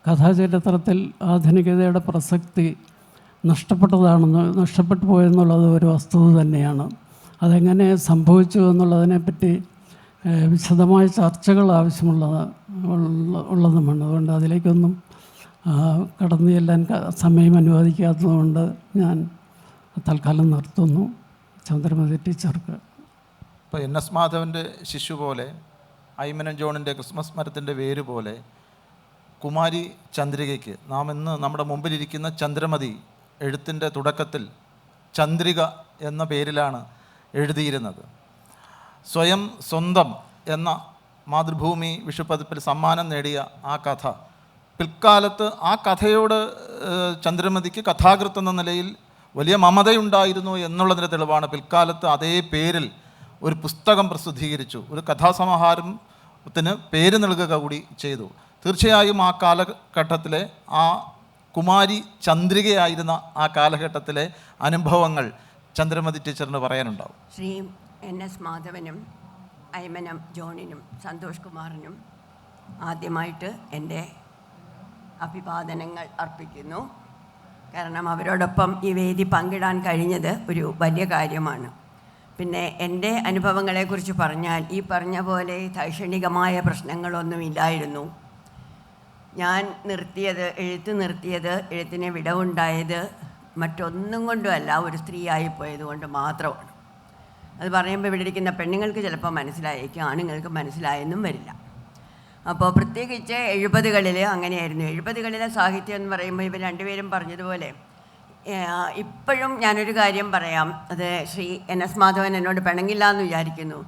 കഥാചരിത്രത്തിൽ ആധുനികതയുടെ പ്രസക്തി നഷ്ടപ്പെട്ടു പോയെന്നുള്ളത് ഒരു വസ്തുത തന്നെയാണ്. അതെങ്ങനെ സംഭവിച്ചു എന്നുള്ളതിനെപ്പറ്റി വിശദമായ ചർച്ചകൾ ഉള്ളതുമാണ്. അതുകൊണ്ട് അതിലേക്കൊന്നും കടന്നു ചെല്ലാൻ സമയം അനുവദിക്കാത്തതുകൊണ്ട് ഞാൻ തൽക്കാലം നിർത്തുന്നു. ചന്ദ്രമതി ടീച്ചർക്ക്. ഇപ്പോൾ NS മാധവൻ്റെ ശിശു പോലെ ഐമനം ജോണിൻ്റെ ക്രിസ്മസ് മരത്തിൻ്റെ വേര് പോലെ കുമാരി ചന്ദ്രികയ്ക്ക് നാം ഇന്ന് നമ്മുടെ മുമ്പിലിരിക്കുന്ന ചന്ദ്രമതി എഴുത്തിൻ്റെ തുടക്കത്തിൽ ചന്ദ്രിക എന്ന പേരിലാണ് എഴുതിയിരുന്നത്. സ്വന്തം എന്ന മാതൃഭൂമി വിഷുപ്പതിപ്പിൽ സമ്മാനം നേടിയ ആ കഥ പിൽക്കാലത്ത് ആ കഥയോട് ചന്ദ്രമതിക്ക് കഥാകൃത്ത് എന്ന നിലയിൽ വലിയ മമതയുണ്ടായിരുന്നു എന്നുള്ളതിൻ്റെ തെളിവാണ് പിൽക്കാലത്ത് അതേ പേരിൽ ഒരു പുസ്തകം പ്രസിദ്ധീകരിച്ചു, ഒരു കഥാസമാഹാരത്തിന് പേര് നൽകുക കൂടി ചെയ്തു. തീർച്ചയായും ആ കാലഘട്ടത്തിലെ ആ കുമാരി ചന്ദ്രികയായിരുന്ന ആ കാലഘട്ടത്തിലെ അനുഭവങ്ങൾ ചന്ദ്രമതി ടീച്ചറിന് പറയാനുണ്ടാവും. ശ്രീ NS മാധവനും ഐമനം ജോണിനും സന്തോഷ് കുമാറിനും ആദ്യമായിട്ട് എൻ്റെ അഭിവാദനങ്ങൾ അർപ്പിക്കുന്നു. കാരണം അവരോടൊപ്പം ഈ വേദി പങ്കിടാൻ കഴിഞ്ഞത് ഒരു വലിയ കാര്യമാണ്. പിന്നെ എൻ്റെ അനുഭവങ്ങളെക്കുറിച്ച് പറഞ്ഞാൽ ഈ പറഞ്ഞ പോലെ ശൈക്ഷണികമായ പ്രശ്നങ്ങളൊന്നുമില്ലായിരുന്നു. ഞാൻ എഴുത്ത് നിർത്തിയത് എഴുത്തിന് വിടവുണ്ടായത് മറ്റൊന്നും കൊണ്ടുമല്ല, ഒരു സ്ത്രീയായിപ്പോയത് കൊണ്ട് മാത്രമാണ്. അത് പറയുമ്പോൾ ഇവിടെ ഇരിക്കുന്ന പെണ്ണുങ്ങൾക്ക് ചിലപ്പോൾ മനസ്സിലായേക്കും, ആണുങ്ങൾക്ക് മനസ്സിലായെന്നും വരില്ല. അപ്പോൾ പ്രത്യേകിച്ച് 70കളിൽ അങ്ങനെയായിരുന്നു. 70കളിലെ സാഹിത്യം എന്ന് പറയുമ്പോൾ ഇവർ രണ്ടുപേരും പറഞ്ഞതുപോലെ ഇപ്പോഴും ഞാനൊരു കാര്യം പറയാം. അത് ശ്രീ NS മാധവൻ എന്നോട് പിണങ്ങില്ല എന്ന് വിചാരിക്കുന്നു.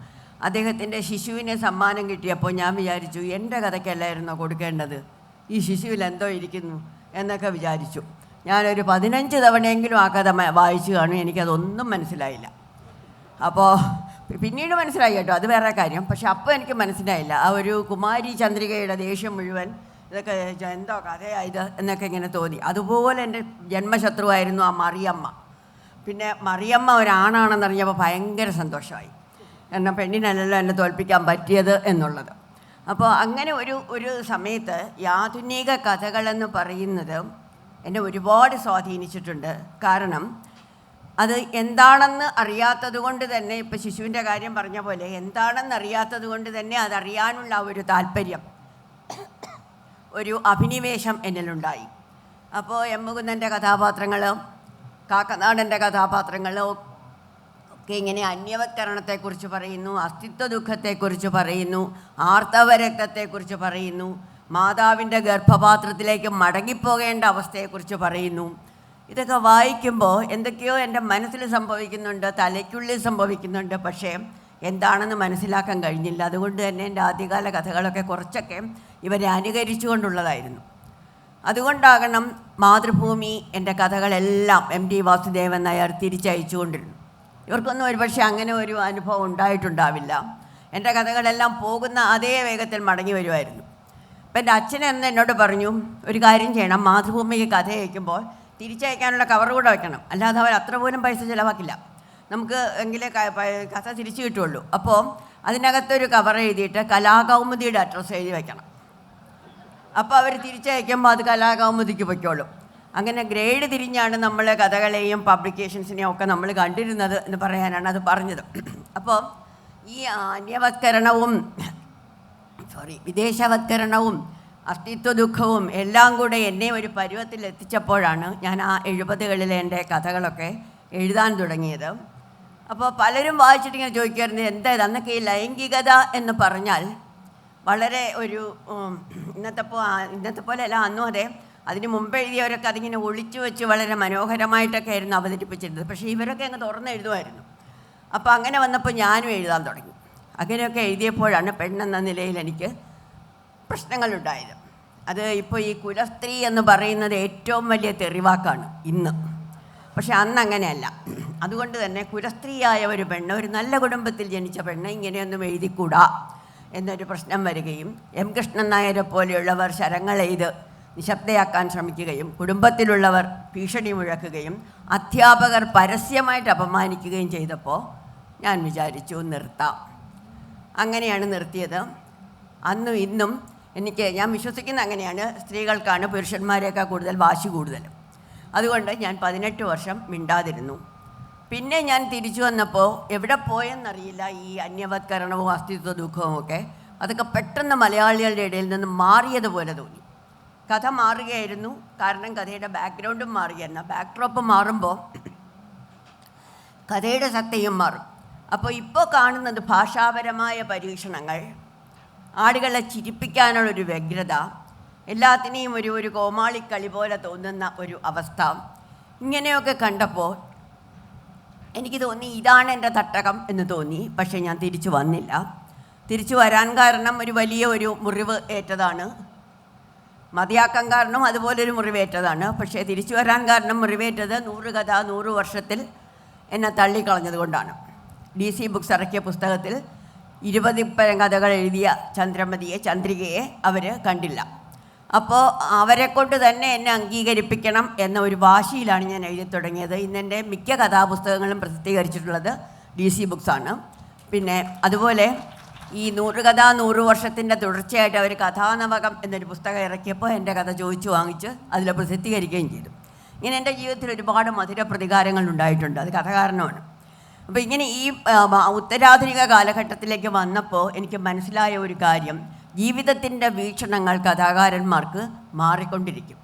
അദ്ദേഹത്തിൻ്റെ ശിശുവിനെ സമ്മാനം കിട്ടിയപ്പോൾ ഞാൻ വിചാരിച്ചു എൻ്റെ കഥയ്ക്കല്ലായിരുന്നോ കൊടുക്കേണ്ടത്, ഈ ശിശുവിൽ എന്തോ ഇരിക്കുന്നു എന്നൊക്കെ വിചാരിച്ചു. ഞാനൊരു 15 തവണയെങ്കിലും ആ കഥ വായിച്ചു കാണും, എനിക്കതൊന്നും മനസ്സിലായില്ല. അപ്പോൾ പിന്നീട് മനസ്സിലായി കേട്ടോ, അത് വേറെ കാര്യം. പക്ഷെ അപ്പോൾ എനിക്ക് മനസ്സിലായില്ല. ആ ഒരു കുമാരി ചന്ദ്രികയുടെ ദേഷ്യം മുഴുവൻ ഇതൊക്കെ എന്തോ കഥയായത് എന്നൊക്കെ ഇങ്ങനെ തോന്നി. അതുപോലെ എൻ്റെ ജന്മശത്രുവായിരുന്നു ആ മറിയമ്മ. പിന്നെ മറിയമ്മ ഒരാണാണെന്നറിഞ്ഞപ്പോൾ ഭയങ്കര സന്തോഷമായി. കാരണം പെണ്ണിനല്ലല്ലോ എന്നെ തോൽപ്പിക്കാൻ പറ്റിയത് എന്നുള്ളത്. അപ്പോൾ അങ്ങനെ ഒരു സമയത്ത് ആധുനിക കഥകളെന്ന് പറയുന്നത് എന്നെ ഒരുപാട് സ്വാധീനിച്ചിട്ടുണ്ട്. കാരണം അത് എന്താണെന്ന് അറിയാത്തത് കൊണ്ട് തന്നെ, ഇപ്പോൾ ശിശുവിൻ്റെ കാര്യം പറഞ്ഞ പോലെ എന്താണെന്ന് അറിയാത്തത് കൊണ്ട് തന്നെ അതറിയാനുള്ള ഒരു താല്പര്യം, ഒരു അഭിനിവേശം എന്നിലുണ്ടായി. അപ്പോൾ M. മുകുന്ദൻ്റെ കഥാപാത്രങ്ങളും കാക്കനാടൻ്റെ കഥാപാത്രങ്ങളും ഒക്കെ ഇങ്ങനെ അന്യവത്കരണത്തെക്കുറിച്ച് പറയുന്നു, അസ്തിത്വ ദുഃഖത്തെക്കുറിച്ച് പറയുന്നു, ആർത്തവരക്തത്തെക്കുറിച്ച് പറയുന്നു, മാതാവിൻ്റെ ഗർഭപാത്രത്തിലേക്ക് മടങ്ങിപ്പോകേണ്ട അവസ്ഥയെക്കുറിച്ച് പറയുന്നു. ഇതൊക്കെ വായിക്കുമ്പോൾ എന്തൊക്കെയോ എൻ്റെ മനസ്സിൽ സംഭവിക്കുന്നുണ്ട്, തലയ്ക്കുള്ളിൽ സംഭവിക്കുന്നുണ്ട്. പക്ഷേ എന്താണെന്ന് മനസ്സിലാക്കാൻ കഴിഞ്ഞില്ല. അതുകൊണ്ട് തന്നെ എൻ്റെ ആദ്യകാല കഥകളൊക്കെ കുറച്ചൊക്കെ ഇവരെ അനുകരിച്ചുകൊണ്ടുള്ളതായിരുന്നു. അതുകൊണ്ടാകണം മാതൃഭൂമി എൻ്റെ കഥകളെല്ലാം MT വാസുദേവൻ നായർ തിരിച്ചയച്ചുകൊണ്ടിരുന്നു. ഇവർക്കൊന്നും ഒരുപക്ഷെ അങ്ങനെ ഒരു അനുഭവം ഉണ്ടായിട്ടുണ്ടാവില്ല. എൻ്റെ കഥകളെല്ലാം പോകുന്ന അതേ വേഗത്തിൽ മടങ്ങി വരുമായിരുന്നു. അപ്പം എൻ്റെ അച്ഛനെന്ന് എന്നോട് പറഞ്ഞു, ഒരു കാര്യം ചെയ്യണം, മാതൃഭൂമിക്ക് കഥ അയക്കുമ്പോൾ തിരിച്ചയക്കാനുള്ള കവർ കൂടെ വയ്ക്കണം, അല്ലാതെ അവർ അത്ര പോലും പൈസ ചിലവാക്കില്ല, നമുക്ക് എങ്കിലേ കഥ തിരിച്ചു കിട്ടുള്ളൂ. അപ്പോൾ അതിനകത്തൊരു കവർ എഴുതിയിട്ട് കലാകൗമുദിയുടെ അഡ്രസ്സ് എഴുതി വയ്ക്കണം. അപ്പോൾ അവർ തിരിച്ചയക്കുമ്പോൾ അത് കലാകൗമുദിക്ക് പൊയ്ക്കോളും. അങ്ങനെ ഗ്രേഡ് തിരിഞ്ഞാണ് നമ്മൾ കഥകളെയും പബ്ലിക്കേഷൻസിനെയും ഒക്കെ നമ്മൾ കണ്ടിരുന്നത് എന്ന് പറയാനാണ് അത് പറഞ്ഞത്. അപ്പോൾ ഈ അന്യവത്കരണവും വിദേശവത്കരണവും അസ്തിത്വ ദുഃഖവും എല്ലാം കൂടെ എന്നെ ഒരു പരുവത്തിൽ എത്തിച്ചപ്പോഴാണ് ഞാൻ ആ 70കളിലെ എൻ്റെ കഥകളൊക്കെ എഴുതാൻ തുടങ്ങിയത്. അപ്പോൾ പലരും വായിച്ചിട്ടിങ്ങനെ ചോദിക്കുമായിരുന്നു, എന്താ അന്നൊക്കെ ഈ ലൈംഗികത എന്ന് പറഞ്ഞാൽ വളരെ ഒരു ഇന്നത്തെ പോലെ അല്ല, അന്നും അതെ, അതിന് മുമ്പ് എഴുതിയവരൊക്കെ അതിങ്ങനെ ഒളിച്ചു വെച്ച് വളരെ മനോഹരമായിട്ടൊക്കെ ആയിരുന്നു അവതരിപ്പിച്ചിരുന്നത്. പക്ഷേ ഇവരൊക്കെ അങ്ങ് തുറന്ന് എഴുതുമായിരുന്നു. അപ്പോൾ അങ്ങനെ വന്നപ്പോൾ ഞാനും എഴുതാൻ തുടങ്ങി. അങ്ങനെയൊക്കെ എഴുതിയപ്പോഴാണ് പെണ്ണെന്ന നിലയിൽ എനിക്ക് പ്രശ്നങ്ങളുണ്ടായത്. അത് ഇപ്പോൾ ഈ കുലസ്ത്രീ എന്ന് പറയുന്നത് ഏറ്റവും വലിയ തെറിവാക്കാണ് ഇന്ന്. പക്ഷെ അന്ന് അങ്ങനെയല്ല. അതുകൊണ്ട് തന്നെ കുലസ്ത്രീയായ ഒരു പെണ്ണ്, ഒരു നല്ല കുടുംബത്തിൽ ജനിച്ച പെണ്ണ് ഇങ്ങനെയൊന്നും എഴുതിക്കൂടാ എന്നൊരു പ്രശ്നം വരികയും M. കൃഷ്ണൻ നായരെ പോലെയുള്ളവർ ശരങ്ങളെയ്ത് നിശബ്ദയാക്കാൻ ശ്രമിക്കുകയും കുടുംബത്തിലുള്ളവർ ഭീഷണി മുഴക്കുകയും അധ്യാപകർ പരസ്യമായിട്ട് അപമാനിക്കുകയും ചെയ്തപ്പോൾ ഞാൻ വിചാരിച്ചു നിർത്താം. അങ്ങനെയാണ് നിർത്തിയത്. അന്നും ഇന്നും ഞാൻ വിശ്വസിക്കുന്ന അങ്ങനെയാണ്, സ്ത്രീകൾക്കാണ് പുരുഷന്മാരെക്കാൾ കൂടുതൽ വാശി കൂടുതൽ. അതുകൊണ്ട് ഞാൻ 18 വർഷം മിണ്ടാതിരുന്നു. പിന്നെ ഞാൻ തിരിച്ചു വന്നപ്പോൾ എവിടെ പോയെന്നറിയില്ല, ഈ അന്യവത്കരണവും അസ്തിത്വ ദുഃഖവും ഒക്കെ അതൊക്കെ പെട്ടെന്ന് മലയാളികളുടെ ഇടയിൽ നിന്ന് മാറിയതുപോലെ തോന്നി. കഥ മാറുകയായിരുന്നു, കാരണം കഥയുടെ ബാക്ക്ഗ്രൗണ്ടും മാറുകയായിരുന്നു. ബാക്ക്ഡ്രോപ്പ് മാറുമ്പോൾ കഥയുടെ സത്തയും മാറും. അപ്പോൾ ഇപ്പോൾ കാണുന്നത് ഭാഷാപരമായ പരീക്ഷണങ്ങൾ, ആളുകളെ ചിരിപ്പിക്കാനുള്ളൊരു വ്യഗ്രത, എല്ലാത്തിനെയും ഒരു കോമാളിക്കളി പോലെ തോന്നുന്ന ഒരു അവസ്ഥ, ഇങ്ങനെയൊക്കെ കണ്ടപ്പോൾ എനിക്ക് തോന്നി ഇതാണ് എൻ്റെ തട്ടകം എന്ന് തോന്നി. പക്ഷേ ഞാൻ തിരിച്ചു വന്നില്ല. തിരിച്ചു വരാൻ കാരണം ഒരു വലിയ മുറിവ് ഏറ്റതാണ്. മതിയാക്കാൻ കാരണം അതുപോലൊരു മുറിവേറ്റതാണ്. പക്ഷേ തിരിച്ചു വരാൻ കാരണം മുറിവേറ്റത് 100 കഥ 100 വർഷത്തിൽ എന്നെ തള്ളിക്കളഞ്ഞത് കൊണ്ടാണ്. DC ബുക്സ് ഇറക്കിയ പുസ്തകത്തിൽ 20 കഥകൾ എഴുതിയ ചന്ദ്രികയെ അവർ കണ്ടില്ല. അപ്പോൾ അവരെക്കൊണ്ട് തന്നെ എന്നെ അംഗീകരിപ്പിക്കണം എന്ന ഒരു വാശിയിലാണ് ഞാൻ എഴുതി തുടങ്ങിയത്. ഇന്നെൻ്റെ മിക്ക കഥാപുസ്തകങ്ങളും പ്രസിദ്ധീകരിച്ചിട്ടുള്ളത് DC ബുക്സാണ്. പിന്നെ അതുപോലെ ഈ 100 കഥ 100 വർഷത്തിൻ്റെ തുടർച്ചയായിട്ട് അവർ കഥാനവകം എന്നൊരു പുസ്തകം ഇറക്കിയപ്പോൾ എൻ്റെ കഥ ചോദിച്ചു വാങ്ങിച്ച് അതിൽ പ്രസിദ്ധീകരിക്കുകയും ചെയ്തു. ഇങ്ങനെ എൻ്റെ ജീവിതത്തിൽ ഒരുപാട് മധുര പ്രതികാരങ്ങൾ ഉണ്ടായിട്ടുണ്ട്. അത് കഥ കാരണമാണ്. അപ്പോൾ ഇങ്ങനെ ഈ ഉത്തരാധുനിക കാലഘട്ടത്തിലേക്ക് വന്നപ്പോൾ എനിക്ക് മനസ്സിലായ ഒരു കാര്യം, ജീവിതത്തിൻ്റെ വീക്ഷണങ്ങൾ കഥാകാരന്മാർക്ക് മാറിക്കൊണ്ടിരിക്കും.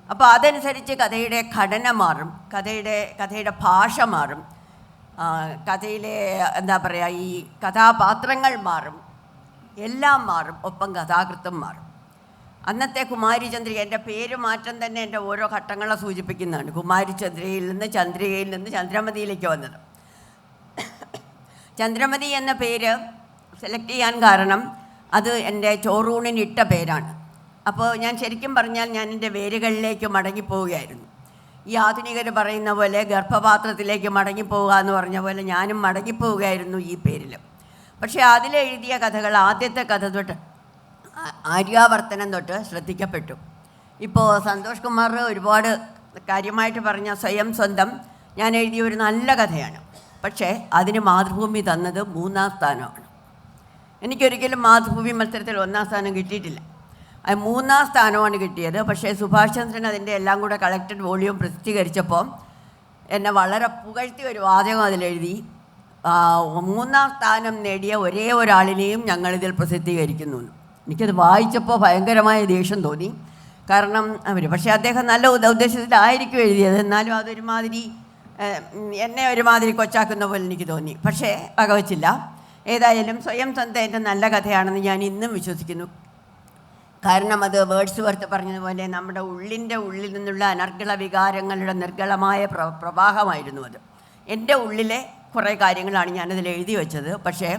അപ്പോൾ അതനുസരിച്ച് കഥയുടെ ഘടന മാറും, കഥയുടെ ഭാഷ മാറും, കഥയിലെ എന്താ പറയുക, ഈ കഥാപാത്രങ്ങൾ മാറും, എല്ലാം മാറും, ഒപ്പം കഥാകൃത്തും മാറും. അന്നത്തെ കുമാരിചന്ദ്രിക, എൻ്റെ പേര് മാറ്റം തന്നെ എൻ്റെ ഓരോ ഘട്ടങ്ങളെ സൂചിപ്പിക്കുന്നതാണ്. കുമാരിചന്ദ്രികയിൽ നിന്ന് ചന്ദ്രികയിൽ നിന്ന് ചന്ദ്രമതിയിലേക്ക് വന്നത്. ചന്ദ്രമതി എന്ന പേര് സെലക്ട് ചെയ്യാൻ കാരണം അത് എൻ്റെ ചോറൂണിനിട്ട പേരാണ്. അപ്പോൾ ഞാൻ ശരിക്കും പറഞ്ഞാൽ ഞാൻ എൻ്റെ വേരുകളിലേക്ക് മടങ്ങിപ്പോവുകയായിരുന്നു. ഈ ആധുനികർ പറയുന്ന പോലെ ഗർഭപാത്രത്തിലേക്ക് മടങ്ങിപ്പോവുക എന്ന് പറഞ്ഞ പോലെ ഞാനും മടങ്ങിപ്പോവുകയായിരുന്നു ഈ പേരിൽ. പക്ഷേ അതിലെഴുതിയ കഥകൾ, ആദ്യത്തെ കഥ തൊട്ട് ആര്യാവർത്തനം തൊട്ട് ശ്രദ്ധിക്കപ്പെട്ടു. ഇപ്പോൾ സന്തോഷ് കുമാർ ഒരുപാട് കാര്യമായിട്ട് പറഞ്ഞ സ്വയം സ്വന്തം ഞാൻ എഴുതിയ ഒരു നല്ല കഥയാണ്. പക്ഷേ അതിന് മാതൃഭൂമി തന്നത് 3-ാം സ്ഥാനമാണ്. എനിക്കൊരിക്കലും മാതൃഭൂമി മത്സരത്തിൽ 1-ാം സ്ഥാനം കിട്ടിയിട്ടില്ല. അത് 3-ാം സ്ഥാനമാണ് കിട്ടിയത്. പക്ഷേ സുഭാഷ് ചന്ദ്രൻ അതിൻ്റെ എല്ലാം കൂടെ കളക്റ്റഡ് വോളിയം പ്രസിദ്ധീകരിച്ചപ്പോൾ എന്നെ വളരെ പുകഴ്ത്തി ഒരു വാചകം അതിലെഴുതി, 3-ാം സ്ഥാനം നേടിയ ഒരേ ഒരാളിനെയും ഞങ്ങളിതിൽ പ്രസിദ്ധീകരിക്കുന്നു. എനിക്കത് വായിച്ചപ്പോൾ ഭയങ്കരമായ ദേഷ്യം തോന്നി. കാരണം പക്ഷേ അദ്ദേഹം നല്ല ഉദ്ദേശത്തിലായിരിക്കും എഴുതിയത്, എന്നാലും അതൊരുമാതിരി എന്നെ ഒരുമാതിരി കൊച്ചാക്കുന്ന പോലെ എനിക്ക് തോന്നി. പക്ഷേ വകവച്ചില്ല. ഏതായാലും സ്വയം സ്വന്തം എൻ്റെ നല്ല കഥയാണെന്ന് ഞാൻ ഇന്നും വിശ്വസിക്കുന്നു. കാരണം അത് വേർഡ്സ്വർത്ത് പറഞ്ഞതുപോലെ നമ്മുടെ ഉള്ളിൽ നിന്നുള്ള അനർഗള വികാരങ്ങളുടെ നിർഗളമായ പ്രവാഹമായിരുന്നു അത്. എൻ്റെ ഉള്ളിലെ കുറേ കാര്യങ്ങളാണ് ഞാനതിൽ എഴുതി വെച്ചത്. പക്ഷേ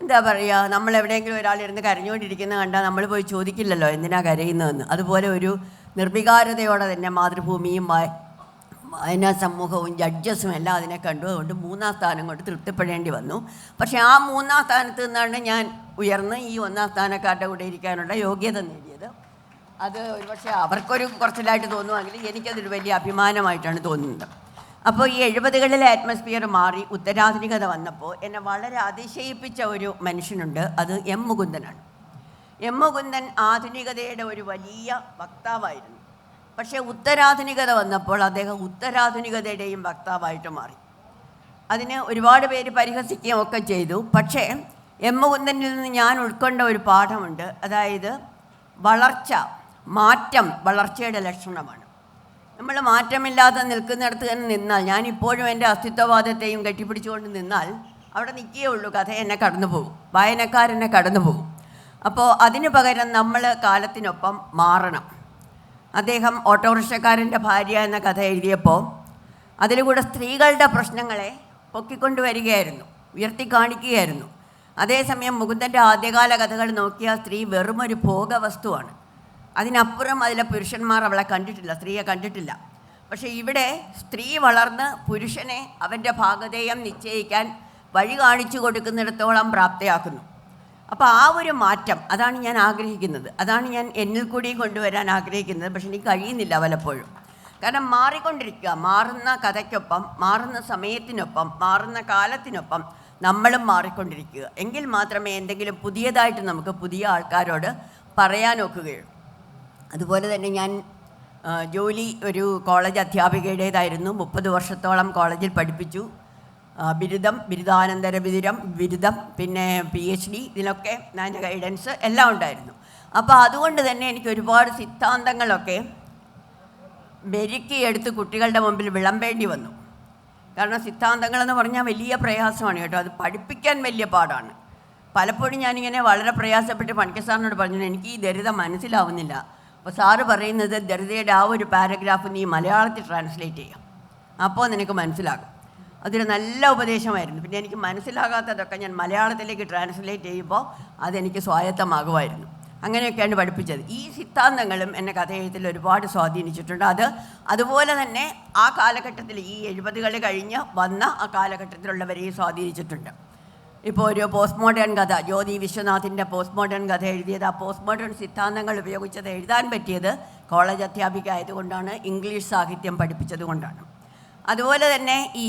എന്താ പറയുക, നമ്മളെവിടെയെങ്കിലും ഒരാളിരുന്ന് കരഞ്ഞുകൊണ്ടിരിക്കുന്നത് കണ്ടാൽ നമ്മൾ പോയി ചോദിക്കില്ലല്ലോ എന്തിനാ കരയുന്നതെന്ന്. അതുപോലെ ഒരു നിർവികാരതയോടെ തന്നെ മാതൃഭൂമിയും വായനാ സമൂഹവും ജഡ്ജസും എല്ലാം അതിനെ കണ്ടു. അതുകൊണ്ട് 3-ാം സ്ഥാനം കൊണ്ട് തൃപ്തിപ്പെടേണ്ടി വന്നു. പക്ഷേ ആ 3-ാം സ്ഥാനത്ത് നിന്നാണ് ഞാൻ ഉയർന്ന് ഈ 1-ാം സ്ഥാനക്കാരുടെ കൂടെ ഇരിക്കാനുള്ള യോഗ്യത നേടിയത്. അത് ഒരുപക്ഷെ അവർക്കൊരു കുറച്ചിലായിട്ട് തോന്നുമെങ്കിലും എനിക്കതൊരു വലിയ അഭിമാനമായിട്ടാണ് തോന്നുന്നത്. അപ്പോൾ ഈ 70കളിലെ അറ്റ്മോസ്ഫിയർ മാറി ഉത്തരാധുനികത വന്നപ്പോൾ എന്നെ വളരെ അതിശയിപ്പിച്ച ഒരു മനുഷ്യനുണ്ട്. അത് M. മുകുന്ദനാണ്. M. മുകുന്ദൻ ആധുനികതയുടെ ഒരു വലിയ വക്താവായിരുന്നു. പക്ഷേ ഉത്തരാധുനികത വന്നപ്പോൾ അദ്ദേഹം ഉത്തരാധുനികതയുടെയും വക്താവായിട്ട് മാറി. അതിന് ഒരുപാട് പേര് പരിഹസിക്കുകയും ഒക്കെ ചെയ്തു. പക്ഷേ M. മുകുന്ദനിൽ നിന്ന് ഞാൻ ഉൾക്കൊണ്ട ഒരു പാഠമുണ്ട്. അതായത് മാറ്റം വളർച്ചയുടെ ലക്ഷണമാണ്. നമ്മൾ മാറ്റമില്ലാതെ നിൽക്കുന്നിടത്ത് തന്നെ നിന്നാൽ, ഞാനിപ്പോഴും എൻ്റെ അസ്തിത്വവാദത്തെയും കെട്ടിപ്പിടിച്ചുകൊണ്ട് നിന്നാൽ അവിടെ നിൽക്കുകയേ ഉള്ളൂ. കഥ എന്നെ കടന്നു പോകും, വായനക്കാരെന്നെ കടന്നു പോകും. അപ്പോൾ അതിന് പകരം നമ്മൾ കാലത്തിനൊപ്പം മാറണം. അദ്ദേഹം ഓട്ടോറിക്ഷക്കാരൻ്റെ ഭാര്യ എന്ന കഥ എഴുതിയപ്പോൾ അതിലൂടെ സ്ത്രീകളുടെ പ്രശ്നങ്ങളെ പൊക്കിക്കൊണ്ടുവരികയായിരുന്നു, ഉയർത്തി കാണിക്കുകയായിരുന്നു. അതേസമയം മുകുന്ദൻ്റെ ആദ്യകാല കഥകൾ നോക്കിയാൽ സ്ത്രീ വെറുമൊരു ഭോഗവസ്തുവാണ്. അതിനപ്പുറം അതിലെ പുരുഷന്മാർ അവളെ കണ്ടിട്ടില്ല, സ്ത്രീയെ കണ്ടിട്ടില്ല. പക്ഷേ ഇവിടെ സ്ത്രീ വളർന്ന് പുരുഷനെ അവൻ്റെ ഭാഗധേയം നിശ്ചയിക്കാൻ വഴി കാണിച്ചു കൊടുക്കുന്നിടത്തോളം പ്രാപ്തയാക്കുന്നു. അപ്പോൾ ആ ഒരു മാറ്റം, അതാണ് ഞാൻ ആഗ്രഹിക്കുന്നത്, അതാണ് ഞാൻ എന്നിൽ കൂടി കൊണ്ടുവരാൻ ആഗ്രഹിക്കുന്നത്. പക്ഷെ എനിക്ക് കഴിയുന്നില്ല പലപ്പോഴും. കാരണം മാറിക്കൊണ്ടിരിക്കുക, മാറുന്ന കഥയ്ക്കൊപ്പം, മാറുന്ന സമയത്തിനൊപ്പം, മാറുന്ന കാലത്തിനൊപ്പം നമ്മളും മാറിക്കൊണ്ടിരിക്കുക. എങ്കിൽ മാത്രമേ എന്തെങ്കിലും പുതിയതായിട്ട് നമുക്ക് പുതിയ ആൾക്കാരോട് പറയാനൊക്കുകയുള്ളൂ. അതുപോലെ തന്നെ ഞാൻ ജോലി ഒരു കോളേജ് അധ്യാപികയുടേതായിരുന്നു. 30 വർഷത്തോളം കോളേജിൽ പഠിപ്പിച്ചു. ബിരുദാനന്തര ബിരുദം, പിന്നെ PhD, ഇതിലൊക്കെ അതിൻ്റെ ഗൈഡൻസ് എല്ലാം ഉണ്ടായിരുന്നു. അപ്പോൾ അതുകൊണ്ട് തന്നെ എനിക്ക് ഒരുപാട് സിദ്ധാന്തങ്ങളൊക്കെ മെരുക്കിയെടുത്ത് കുട്ടികളുടെ മുമ്പിൽ വിളമ്പേണ്ടി വന്നു. കാരണം സിദ്ധാന്തങ്ങളെന്ന് പറഞ്ഞാൽ വലിയ പ്രയാസമാണ് കേട്ടോ, അത് പഠിപ്പിക്കാൻ വലിയ പാടാണ്. പലപ്പോഴും ഞാനിങ്ങനെ വളരെ പ്രയാസപ്പെട്ട് പണിക്കർ സാറിനോട് പറഞ്ഞു, എനിക്ക് ഈ ദരിദ്ര മനസ്സിലാവുന്നില്ല. അപ്പോൾ സാറ് പറയുന്നത്, ദരിദ്രയുടെ ആ ഒരു പാരഗ്രാഫ് നീ മലയാളത്തിൽ ട്രാൻസ്ലേറ്റ് ചെയ്യാം, അപ്പോൾ നിനക്ക് മനസ്സിലാകും. അതൊരു നല്ല ഉപദേശമായിരുന്നു. പിന്നെ എനിക്ക് മനസ്സിലാകാത്തതൊക്കെ ഞാൻ മലയാളത്തിലേക്ക് ട്രാൻസ്ലേറ്റ് ചെയ്യുമ്പോൾ അതെനിക്ക് സ്വായത്തമാകുമായിരുന്നു. അങ്ങനെയൊക്കെയാണ് പഠിപ്പിച്ചത്. ഈ സിദ്ധാന്തങ്ങളും എന്നെ കഥയെഴുത്തിൽ ഒരുപാട് സ്വാധീനിച്ചിട്ടുണ്ട്. അതുപോലെ തന്നെ ആ കാലഘട്ടത്തിൽ, ഈ 70കൾ കഴിഞ്ഞ് വന്ന ആ കാലഘട്ടത്തിലുള്ളവരെയും സ്വാധീനിച്ചിട്ടുണ്ട്. ഇപ്പോൾ ഒരു പോസ്റ്റ് മോഡേൺ കഥ, ജ്യോതി വിശ്വനാഥിൻ്റെ പോസ്റ്റ് മോഡേൺ കഥ എഴുതിയത്, ആ പോസ്റ്റ് മോഡേൺ സിദ്ധാന്തങ്ങൾ ഉപയോഗിച്ചത് എഴുതാൻ പറ്റിയത് കോളേജ് അധ്യാപിക ആയതുകൊണ്ടാണ്, ഇംഗ്ലീഷ് സാഹിത്യം പഠിപ്പിച്ചത് കൊണ്ടാണ്. അതുപോലെ തന്നെ ഈ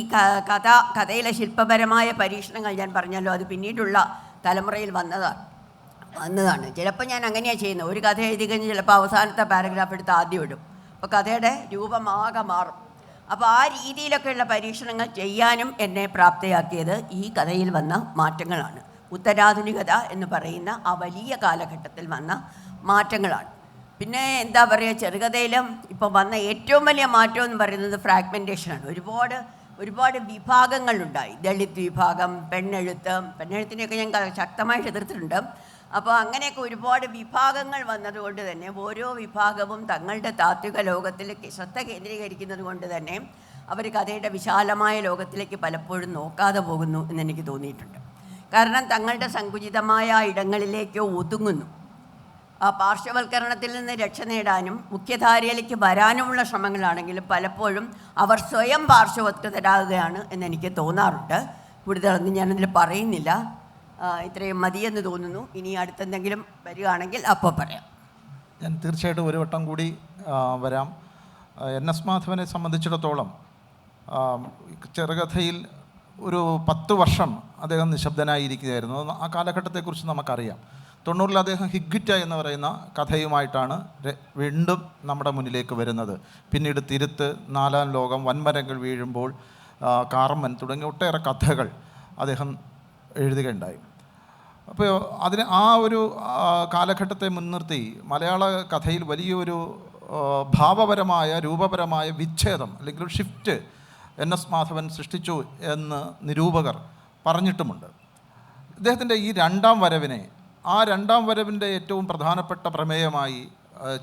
കഥയിലെ ശില്പപരമായ പരീക്ഷണങ്ങൾ ഞാൻ പറഞ്ഞല്ലോ, അത് പിന്നീടുള്ള തലമുറയിൽ വന്നതാണ്. ചിലപ്പോൾ ഞാൻ അങ്ങനെയാണ് ചെയ്യുന്നത്. ഒരു കഥ എഴുതി കഴിഞ്ഞ് ചിലപ്പോൾ അവസാനത്തെ പാരഗ്രാഫ് എടുത്ത് ആദ്യം ഇടും. അപ്പോൾ കഥയുടെ രൂപമാകെ മാറും. അപ്പോൾ ആ രീതിയിലൊക്കെയുള്ള പരീക്ഷണങ്ങൾ ചെയ്യാനും എന്നെ പ്രാപ്തയാക്കിയത് ഈ കഥയിൽ വന്ന മാറ്റങ്ങളാണ്. ഉത്തരാധുനികത എന്ന് പറയുന്ന ആ വലിയ കാലഘട്ടത്തിൽ വന്ന മാറ്റങ്ങളാണ്. പിന്നെ എന്താ പറയുക, ചെറുകഥയിലും ഇപ്പോൾ വന്ന ഏറ്റവും വലിയ മാറ്റം എന്ന് പറയുന്നത് ഫ്രാഗ്മെൻറ്റേഷനാണ്. ഒരുപാട് വിഭാഗങ്ങളുണ്ടായി. ദളിത് വിഭാഗം, പെണ്ണെഴുത്തിനെയൊക്കെ ഞാൻ ശക്തമായിട്ട് എതിർത്തിട്ടുണ്ട്. അപ്പോൾ അങ്ങനെയൊക്കെ ഒരുപാട് വിഭാഗങ്ങൾ വന്നതുകൊണ്ട് തന്നെ ഓരോ വിഭാഗവും തങ്ങളുടെ താത്വിക ലോകത്തിലേക്ക് ശ്രദ്ധ കേന്ദ്രീകരിക്കുന്നത് കൊണ്ട് തന്നെ അവർ കഥയുടെ വിശാലമായ ലോകത്തിലേക്ക് പലപ്പോഴും നോക്കാതെ പോകുന്നു എന്നെനിക്ക് തോന്നിയിട്ടുണ്ട്. കാരണം തങ്ങളുടെ സങ്കുചിതമായ ഇടങ്ങളിലേക്ക് ഒതുങ്ങുന്നു. ആ പാർശ്വവൽക്കരണത്തിൽ നിന്ന് രക്ഷ നേടാനും മുഖ്യധാരയിലേക്ക് വരാനുമുള്ള ശ്രമങ്ങളാണെങ്കിലും പലപ്പോഴും അവർ സ്വയം പാർശ്വവത്കൃതരാകുകയാണ് എന്നെനിക്ക് തോന്നാറുണ്ട്. കൂടുതലൊന്നും ഞാനതിൽ പറയുന്നില്ല. ഇത്രയും മതിയെന്ന് തോന്നുന്നു. ഇനി അടുത്തെന്തെങ്കിലും വരികയാണെങ്കിൽ അപ്പോൾ പറയാം. ഞാൻ തീർച്ചയായിട്ടും ഒരു വട്ടം കൂടി വരാം. NS മാധവനെ സംബന്ധിച്ചിടത്തോളം ചെറുകഥയിൽ ഒരു 10 വർഷം അദ്ദേഹം നിശബ്ദനായിരിക്കുകയായിരുന്നു. ആ കാലഘട്ടത്തെക്കുറിച്ച് നമുക്കറിയാം. 90-ൽ അദ്ദേഹം ഹിഗ്ഗിറ്റ എന്ന് പറയുന്ന കഥയുമായിട്ടാണ് വീണ്ടും നമ്മുടെ മുന്നിലേക്ക് വരുന്നത്. പിന്നീട് തിരുത്ത്, 4-ാം ലോകം, വൻമരങ്ങൾ വീഴുമ്പോൾ, കാർമൻ തുടങ്ങിയ ഒട്ടേറെ കഥകൾ അദ്ദേഹം എഴുതുകയുണ്ടായി. അപ്പോൾ ആ ഒരു കാലഘട്ടത്തെ മുൻനിർത്തി മലയാള കഥയിൽ വലിയൊരു ഭാവപരമായ രൂപപരമായ വിച്ഛേദം അല്ലെങ്കിൽ ഒരു ഷിഫ്റ്റ് NS മാധവൻ സൃഷ്ടിച്ചു എന്ന് നിരൂപകർ പറഞ്ഞിട്ടുമുണ്ട്. ഇദ്ദേഹത്തിൻ്റെ ഈ രണ്ടാം വരവിൻ്റെ ഏറ്റവും പ്രധാനപ്പെട്ട പ്രമേയമായി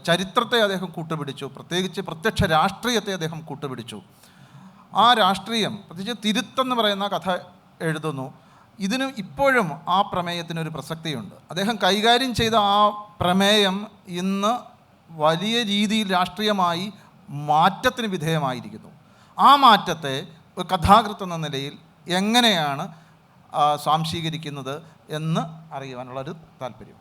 ചരിത്രത്തെ അദ്ദേഹം കൂട്ടുപിടിച്ചു. പ്രത്യേകിച്ച് പ്രത്യക്ഷ രാഷ്ട്രീയത്തെ അദ്ദേഹം കൂട്ടുപിടിച്ചു. ആ രാഷ്ട്രീയം, പ്രത്യേകിച്ച് തിരുത്തെന്ന് പറയുന്ന കഥ എഴുതുന്നു. ഇതിന് ഇപ്പോഴും ആ പ്രമേയത്തിനൊരു പ്രസക്തിയുണ്ട്. അദ്ദേഹം കൈകാര്യം ചെയ്ത ആ പ്രമേയം ഇന്ന് വലിയ രീതിയിൽ രാഷ്ട്രീയമായി മാറ്റത്തിന് വിധേയമായിരിക്കുന്നു. ആ മാറ്റത്തെ ഒരു കഥാകൃത്ത് എന്ന നിലയിൽ എങ്ങനെയാണ് സ്വാംശീകരിക്കുന്നത് എന്ന് അറിയുവാനുള്ളൊരു താല്പര്യം.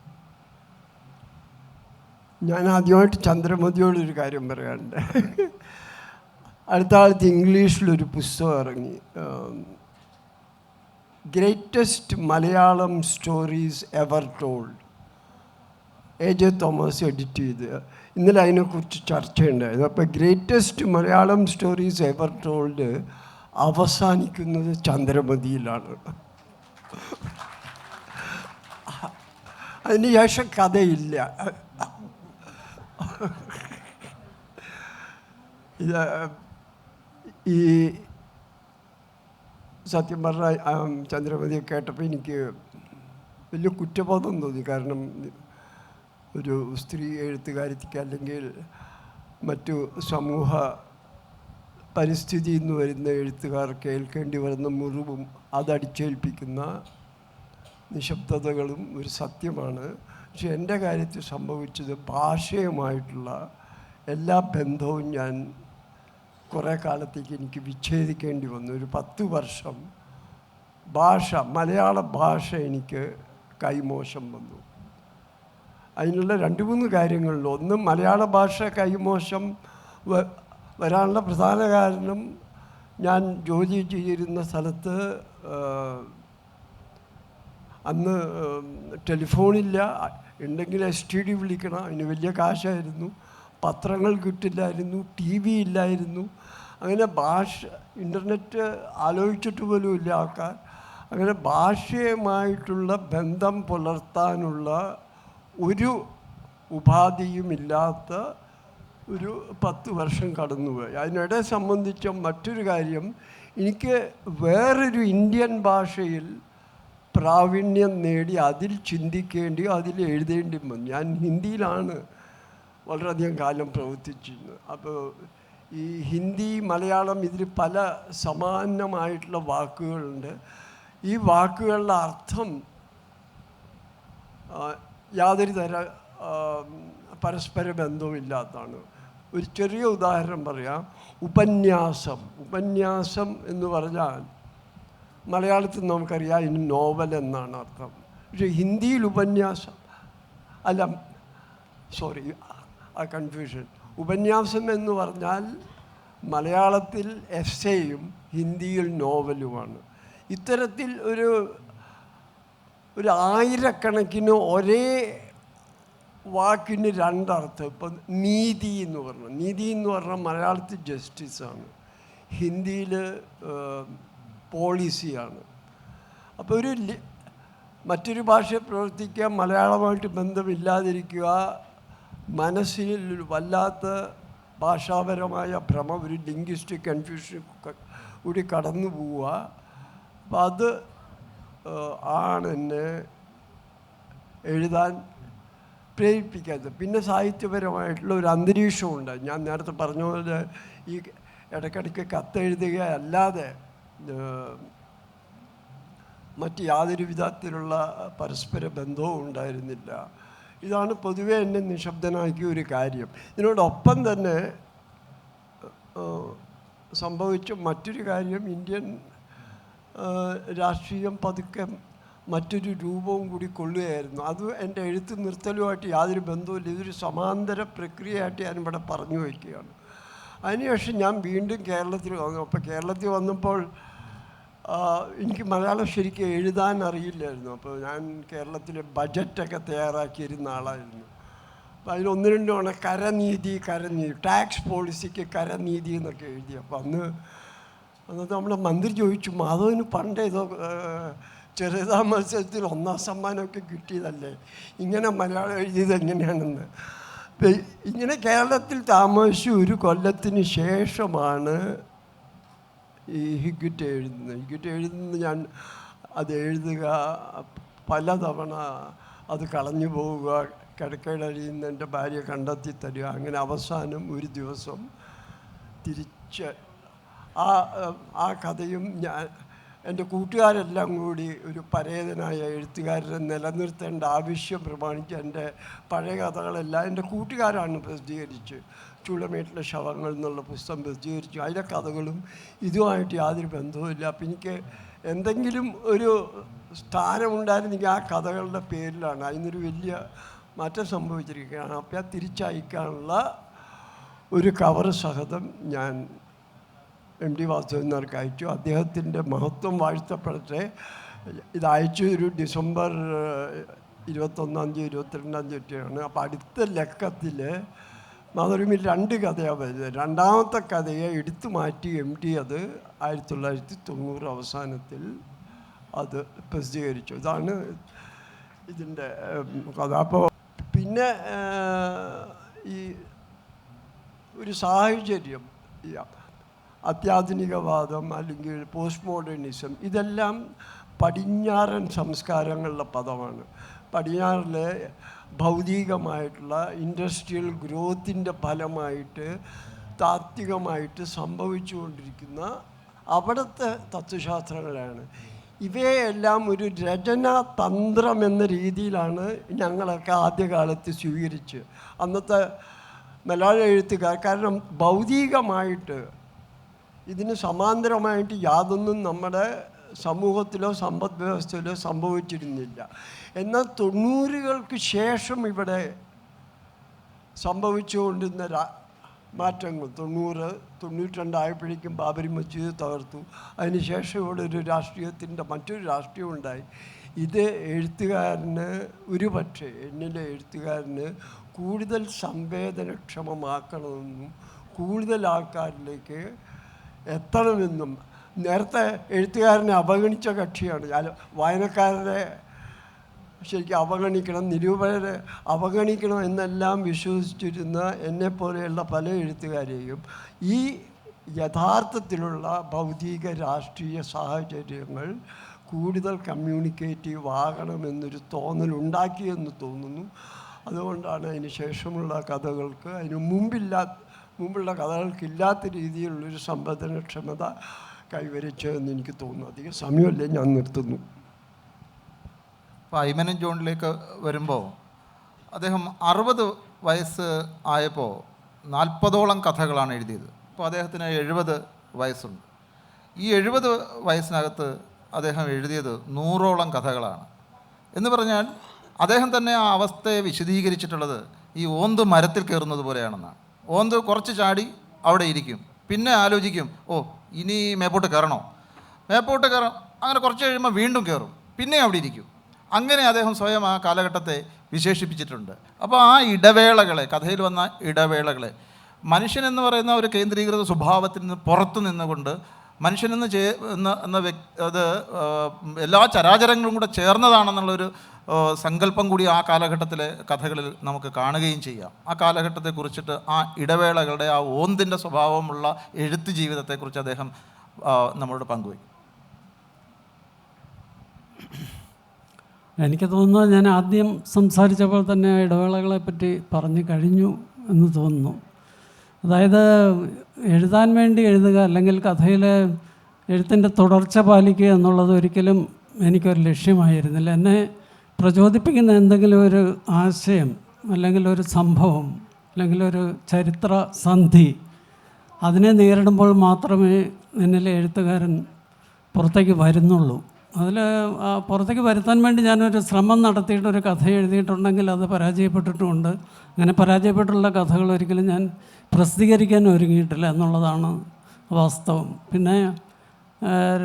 ഞാൻ ആദ്യമായിട്ട് ചന്ദ്രമതിയോടൊരു കാര്യം പറയാനുണ്ട്. അടുത്ത കാലത്ത് ഇംഗ്ലീഷിലൊരു പുസ്തകം ഇറങ്ങി, greatest Malayalam stories ever told. AJ Thomas edit ചെയ്ത്. ഇന്നലെ അതിനെക്കുറിച്ച് ചർച്ചയുണ്ടായിരുന്നു. അപ്പോൾ greatest Malayalam stories ever told അവസാനിക്കുന്നത് ചന്ദ്രമതിയിലാണ്. അതിന് ശേഷം കഥയില്ല. ഇത് ഈ സത്യം പറഞ്ഞാൽ ചന്ദ്രമതിയെ കേട്ടപ്പോൾ എനിക്ക് വലിയ കുറ്റബോധം തോന്നി. കാരണം ഒരു സ്ത്രീ എഴുത്തുകാരിക്ക് അല്ലെങ്കിൽ മറ്റു സമൂഹ പരിസ്ഥിതിയിൽ നിന്ന് വരുന്ന എഴുത്തുകാർ കേൾക്കേണ്ടി വരുന്ന മുറിവും അതടിച്ചേൽപ്പിക്കുന്ന നിശബ്ദതകളും ഒരു സത്യമാണ്. പക്ഷെ എൻ്റെ കാര്യത്തിൽ സംഭവിച്ചത് ഭാഷയുമായിട്ടുള്ള എല്ലാ ബന്ധവും ഞാൻ കുറേ കാലത്തേക്ക് എനിക്ക് വിച്ഛേദിക്കേണ്ടി വന്നു. ഒരു 10 വർഷം മലയാള ഭാഷ എനിക്ക് കൈമോശം വന്നു. അതിനുള്ള 2-3 കാര്യങ്ങളുണ്ട്. ഒന്ന്, മലയാള ഭാഷ കൈമോശം വരാനുള്ള പ്രധാന കാരണം, ഞാൻ ജോലി ചെയ്തിരുന്ന സ്ഥലത്ത് അന്ന് ടെലിഫോണില്ല, ഉണ്ടെങ്കിൽ STD വിളിക്കണം, അതിന് വലിയ കാശായിരുന്നു. പത്രങ്ങൾ കിട്ടില്ലായിരുന്നു, TV ഇല്ലായിരുന്നു. അങ്ങനെ ഇൻ്റർനെറ്റ് ആലോചിച്ചിട്ട് പോലും ഇല്ല ആൾക്കാർ. അങ്ങനെ ഭാഷയുമായിട്ടുള്ള ബന്ധം പുലർത്താനുള്ള ഒരു ഉപാധിയുമില്ലാത്ത ഒരു 10 വർഷം കടന്നുപോയി. അതിനിടെ സംബന്ധിച്ച മറ്റൊരു കാര്യം, എനിക്ക് വേറൊരു ഇന്ത്യൻ ഭാഷയിൽ പ്രാവീണ്യം നേടി അതിൽ ചിന്തിക്കേണ്ടിയും അതിൽ എഴുതേണ്ടിയും വന്നു. ഞാൻ ഹിന്ദിയിലാണ് വളരെയധികം കാലം പ്രവർത്തിച്ചിരുന്നത്. അപ്പോൾ ഈ ഹിന്ദി, മലയാളം ഇതിൽ പല സമാനമായിട്ടുള്ള വാക്കുകളുണ്ട്. ഈ വാക്കുകളുടെ അർത്ഥം യാതൊരു തര പരസ്പര ബന്ധവുമില്ലാത്തതാണ്. ഒരു ചെറിയ ഉദാഹരണം പറയാം. ഉപന്യാസം. ഉപന്യാസം എന്ന് പറഞ്ഞാൽ മലയാളത്തിൽ നമുക്കറിയാം ഇനി നോവൽ എന്നാണ് അർത്ഥം. പക്ഷേ ഹിന്ദിയിൽ ഉപന്യാസം അല്ല, സോറി ആ കൺഫ്യൂഷൻ. ഉപന്യാസം എന്ന് പറഞ്ഞാൽ മലയാളത്തിൽ എസ്സേയും ഹിന്ദിയിൽ നോവലുമാണ്. ഇത്തരത്തിൽ ഒരു ആയിരക്കണക്കിന് ഒരേ വാക്കിന് രണ്ടർത്ഥം. ഇപ്പം നീതി എന്ന് പറഞ്ഞാൽ മലയാളത്തിൽ ജസ്റ്റിസാണ്, ഹിന്ദിയിൽ പോളിസിയാണ്. അപ്പോൾ മറ്റൊരു ഭാഷയെ പ്രവർത്തിക്കുക, മലയാളമായിട്ട് ബന്ധമില്ലാതിരിക്കുക, മനസ്സിൽ വല്ലാത്ത ഭാഷാപരമായ ഭ്രമം, ഒരു ലിംഗ്വിസ്റ്റിക് കൺഫ്യൂഷൻ കൂടി കടന്നു പോവുക. അപ്പം അത് ആണ് എന്നെ എഴുതാൻ പ്രേരിപ്പിക്കാത്തത്. പിന്നെ സാഹിത്യപരമായിട്ടുള്ള ഒരു അന്തരീക്ഷമുണ്ട്. ഞാൻ നേരത്തെ പറഞ്ഞ പോലെ ഈ ഇടയ്ക്കിടയ്ക്ക് കത്തെഴുതുക അല്ലാതെ മറ്റ് യാതൊരു വിധത്തിലുള്ള പരസ്പര ബന്ധവും ഉണ്ടായിരുന്നില്ല. ഇതാണ് പൊതുവെ എന്നെ നിശബ്ദനാക്കിയ ഒരു കാര്യം. ഇതിനോടൊപ്പം തന്നെ സംഭവിച്ച മറ്റൊരു കാര്യം, ഇന്ത്യൻ രാഷ്ട്രീയം പതുക്കെ മറ്റൊരു രൂപവും കൂടി കൊള്ളുകയായിരുന്നു. അത് എൻ്റെ എഴുത്ത് നിർത്തലുമായിട്ട് യാതൊരു ബന്ധവുമില്ല. ഇതൊരു സമാന്തര പ്രക്രിയയായിട്ട് ഞാനിവിടെ പറഞ്ഞു വയ്ക്കുകയാണ്. അതിനുശേഷം ഞാൻ വീണ്ടും കേരളത്തിൽ വന്നു. അപ്പോൾ കേരളത്തിൽ വന്നപ്പോൾ എനിക്ക് മലയാളം ശരിക്കും എഴുതാൻ അറിയില്ലായിരുന്നു. അപ്പോൾ ഞാൻ കേരളത്തിലെ ബജറ്റൊക്കെ തയ്യാറാക്കിയിരുന്ന ആളായിരുന്നു. അപ്പോൾ അതിൽ ഒന്ന് രണ്ട് തവണ കരനീതി, ടാക്സ് പോളിസിക്ക് കരനീതി എന്നൊക്കെ എഴുതി. അപ്പോൾ അന്നത്തെ നമ്മുടെ മന്ത്രി ചോദിച്ചു, മാധവന് പണ്ടേതോ ചെറുതാ മത്സരത്തിൽ 1ാം സമ്മാനമൊക്കെ കിട്ടിയതല്ലേ, ഇങ്ങനെ മലയാളം എഴുതിയത് എങ്ങനെയാണെന്ന്. ഇങ്ങനെ കേരളത്തിൽ താമസിച്ച് ഒരു കൊല്ലത്തിന് ശേഷമാണ് ഈ ഹിഗ്ഗിറ്റ് എഴുതുന്നത്. ഞാൻ അത് എഴുതുക, പലതവണ അത് കളഞ്ഞു പോവുക, കിടക്കയിലഴിയിൽ നിന്ന് എൻ്റെ ഭാര്യ കണ്ടെത്തി തരിക. അങ്ങനെ അവസാനം ഒരു ദിവസം തിരിച്ച് ആ കഥയും എൻ്റെ കൂട്ടുകാരെല്ലാം കൂടി ഒരു പരേതനായ എഴുത്തുകാരനെ നിലനിർത്തേണ്ട ആവശ്യം പ്രമാണിച്ച് എൻ്റെ പഴയ കഥകളെല്ലാം എൻ്റെ കൂട്ടുകാരാണ് പ്രസിദ്ധീകരിച്ച്. ചൂളമേട്ടിലെ ശവങ്ങൾ എന്നുള്ള പുസ്തകം പ്രസിദ്ധീകരിച്ചു. അതിലെ കഥകളും ഇതുമായിട്ട് യാതൊരു ബന്ധവുമില്ല. അപ്പം എനിക്ക് എന്തെങ്കിലും ഒരു സ്ഥാനമുണ്ടായിരുന്നെങ്കിൽ ആ കഥകളുടെ പേരിലാണ്. അതിനൊരു വലിയ മാറ്റം സംഭവിച്ചിരിക്കുകയാണ്. അപ്പം ആ തിരിച്ചയക്കാനുള്ള ഒരു കവർ സഹിതം ഞാൻ MT വാസുദേവൻ നായർക്ക് അയച്ചു. അദ്ദേഹത്തിൻ്റെ മഹത്വം വാഴ്ത്തപ്പെടട്ടെ. ഇത് അയച്ചു ഒരു ഡിസംബർ 21-ാം തീയതി 22-ാം തീയതിയാണ്. അപ്പോൾ അടുത്ത ലക്കത്തിൽ മാധുരിമിൽ 2 കഥയാണ് വരുന്നത്. 2ാമത്തെ കഥയെ എടുത്തു മാറ്റി MT അത് 1990 അവസാനത്തിൽ അത് പ്രസിദ്ധീകരിച്ചു. ഇതാണ് ഇതിൻ്റെ കഥ. അപ്പോൾ പിന്നെ ഈ ഒരു സാഹചര്യം, അത്യാധുനികവാദം അല്ലെങ്കിൽ പോസ്റ്റ് മോഡേണിസം, ഇതെല്ലാം പടിഞ്ഞാറൻ സംസ്കാരങ്ങളുടെ പദമാണ്. പടിഞ്ഞാറിലെ ഭൗതികമായിട്ടുള്ള ഇൻഡസ്ട്രിയൽ ഗ്രോത്തിൻ്റെ ഫലമായിട്ട് താത്വികമായിട്ട് സംഭവിച്ചുകൊണ്ടിരിക്കുന്ന അവിടുത്തെ തത്വശാസ്ത്രങ്ങളാണ്. ഇവയെല്ലാം ഒരു രചനാ തന്ത്രം എന്ന രീതിയിലാണ് ഞങ്ങളൊക്കെ ആദ്യകാലത്ത് സ്വീകരിച്ച് അന്നത്തെ മലയാള എഴുത്തുകാർ. കാരണം ഭൗതികമായിട്ട് ഇതിന് സമാന്തരമായിട്ട് യാതൊന്നും നമ്മുടെ സമൂഹത്തിലോ സമ്പദ് വ്യവസ്ഥയിലോ സംഭവിച്ചിരുന്നില്ല. എന്നാൽ 90-കൾക്ക് ശേഷം ഇവിടെ സംഭവിച്ചുകൊണ്ടിരുന്ന മാറ്റങ്ങൾ, 90-92 ആയപ്പോഴേക്കും ബാബരി മസ്ജിദ് തകർത്തു. അതിനുശേഷം ഇവിടെ ഒരു മറ്റൊരു രാഷ്ട്രീയം ഉണ്ടായി. ഇത് എഴുത്തുകാരന്, ഒരുപക്ഷെ എന്നിലെ എഴുത്തുകാരന് കൂടുതൽ സംവേദനക്ഷമമാക്കണമെന്നും കൂടുതൽ ആൾക്കാരിലേക്ക് എത്തണമെന്നും, നേരത്തെ എഴുത്തുകാരനെ അവഗണിച്ച കക്ഷിയാണ് വായനക്കാരെ ശരിക്കും അവഗണിക്കണം, നിരൂപകരെ അവഗണിക്കണം എന്നെല്ലാം വിശ്വസിച്ചിരുന്ന എന്നെപ്പോലെയുള്ള പല എഴുത്തുകാരെയും ഈ യഥാർത്ഥത്തിലുള്ള ഭൗതിക രാഷ്ട്രീയ സാഹചര്യങ്ങൾ കൂടുതൽ കമ്മ്യൂണിക്കേറ്റീവ് ആകണമെന്നൊരു തോന്നലുണ്ടാക്കിയെന്ന് തോന്നുന്നു. അതുകൊണ്ടാണ് അതിന് ശേഷമുള്ള കഥകൾക്ക് മുമ്പുള്ള കഥകൾക്കില്ലാത്ത രീതിയിലുള്ളൊരു സംവേദനക്ഷമത കൈവരിച്ചതെന്ന് എനിക്ക് തോന്നുന്നു. അധികം സമയമല്ലേ, ഞാൻ നിർത്തുന്നു. അപ്പോൾ അയ്മനം ജോണിലേക്ക് വരുമ്പോൾ അദ്ദേഹം 60 വയസ്സ് ആയപ്പോൾ 40ഓളം കഥകളാണ് എഴുതിയത്. ഇപ്പോൾ അദ്ദേഹത്തിന് 70 വയസ്സുണ്ട്. ഈ 70 വയസ്സിനകത്ത് അദ്ദേഹം എഴുതിയത് 100ഓളം കഥകളാണ്. എന്ന് പറഞ്ഞാൽ അദ്ദേഹം തന്നെ ആ അവസ്ഥയെ വിശദീകരിച്ചിട്ടുള്ളത് ഈ ഓന്ത് മരത്തിൽ കയറുന്നത് പോലെയാണെന്നാണ്. ഓന്ത് കുറച്ച് ചാടി അവിടെ ഇരിക്കും, പിന്നെ ആലോചിക്കും, ഓ ഇനി മേപ്പോട്ട് കയറണോ, മേപ്പോട്ട് കയറാം, അങ്ങനെ കുറച്ച് കഴിയുമ്പോൾ വീണ്ടും കയറും, പിന്നെ അവിടെ ഇരിക്കും. അങ്ങനെ അദ്ദേഹം സ്വയം ആ കാലഘട്ടത്തെ വിശേഷിപ്പിച്ചിട്ടുണ്ട്. അപ്പോൾ ആ ഇടവേളകളെ, കഥയിൽ വന്ന ഇടവേളകളെ, മനുഷ്യനെന്ന് പറയുന്ന ഒരു കേന്ദ്രീകൃത സ്വഭാവത്തിൽ നിന്ന് പുറത്തു നിന്നുകൊണ്ട് മനുഷ്യനെന്ന് അത് എല്ലാ ചരാചരങ്ങളും കൂടെ ചേർന്നതാണെന്നുള്ളൊരു സങ്കല്പം കൂടി ആ കാലഘട്ടത്തിലെ കഥകളിൽ നമുക്ക് കാണുകയും ചെയ്യാം. ആ കാലഘട്ടത്തെ കുറിച്ചിട്ട്, ആ ഇടവേളകളുടെ ആ ഓന്തിൻ്റെ സ്വഭാവമുള്ള എഴുത്ത് ജീവിതത്തെക്കുറിച്ച് അദ്ദേഹം നമ്മളോട് പങ്കുവയ്ക്കും. എനിക്ക് തോന്നുന്നത് ഞാൻ ആദ്യം സംസാരിച്ചപ്പോൾ തന്നെ ഇടവേളകളെപ്പറ്റി പറഞ്ഞു കഴിഞ്ഞു എന്ന് തോന്നുന്നു. അതായത് എഴുതാൻ വേണ്ടി എഴുതുക, അല്ലെങ്കിൽ കഥയിലെ എഴുത്തിൻ്റെ തുടർച്ച പാലിക്കുക എന്നുള്ളത് ഒരിക്കലും എനിക്കൊരു ലക്ഷ്യമായിരുന്നില്ല. എന്നെ പ്രചോദിപ്പിക്കുന്ന എന്തെങ്കിലും ഒരു ആശയം, അല്ലെങ്കിൽ ഒരു സംഭവം, അല്ലെങ്കിൽ ഒരു ചരിത്ര സന്ധി, അതിനെ നേരിടുമ്പോൾ മാത്രമേ എന്നിലെ എഴുത്തുകാരൻ പുറത്തേക്ക് വരുന്നുള്ളൂ. അതിൽ പുറത്തേക്ക് വരുത്താൻ വേണ്ടി ഞാനൊരു ശ്രമം നടത്തിയിട്ട് ഒരു കഥ എഴുതിയിട്ടുണ്ടെങ്കിൽ അത് പരാജയപ്പെട്ടിട്ടുമുണ്ട്. അങ്ങനെ പരാജയപ്പെട്ടുള്ള കഥകൾ ഒരിക്കലും ഞാൻ പ്രസിദ്ധീകരിക്കാൻ ഒരുങ്ങിയിട്ടില്ല എന്നുള്ളതാണ് വാസ്തവം. പിന്നെ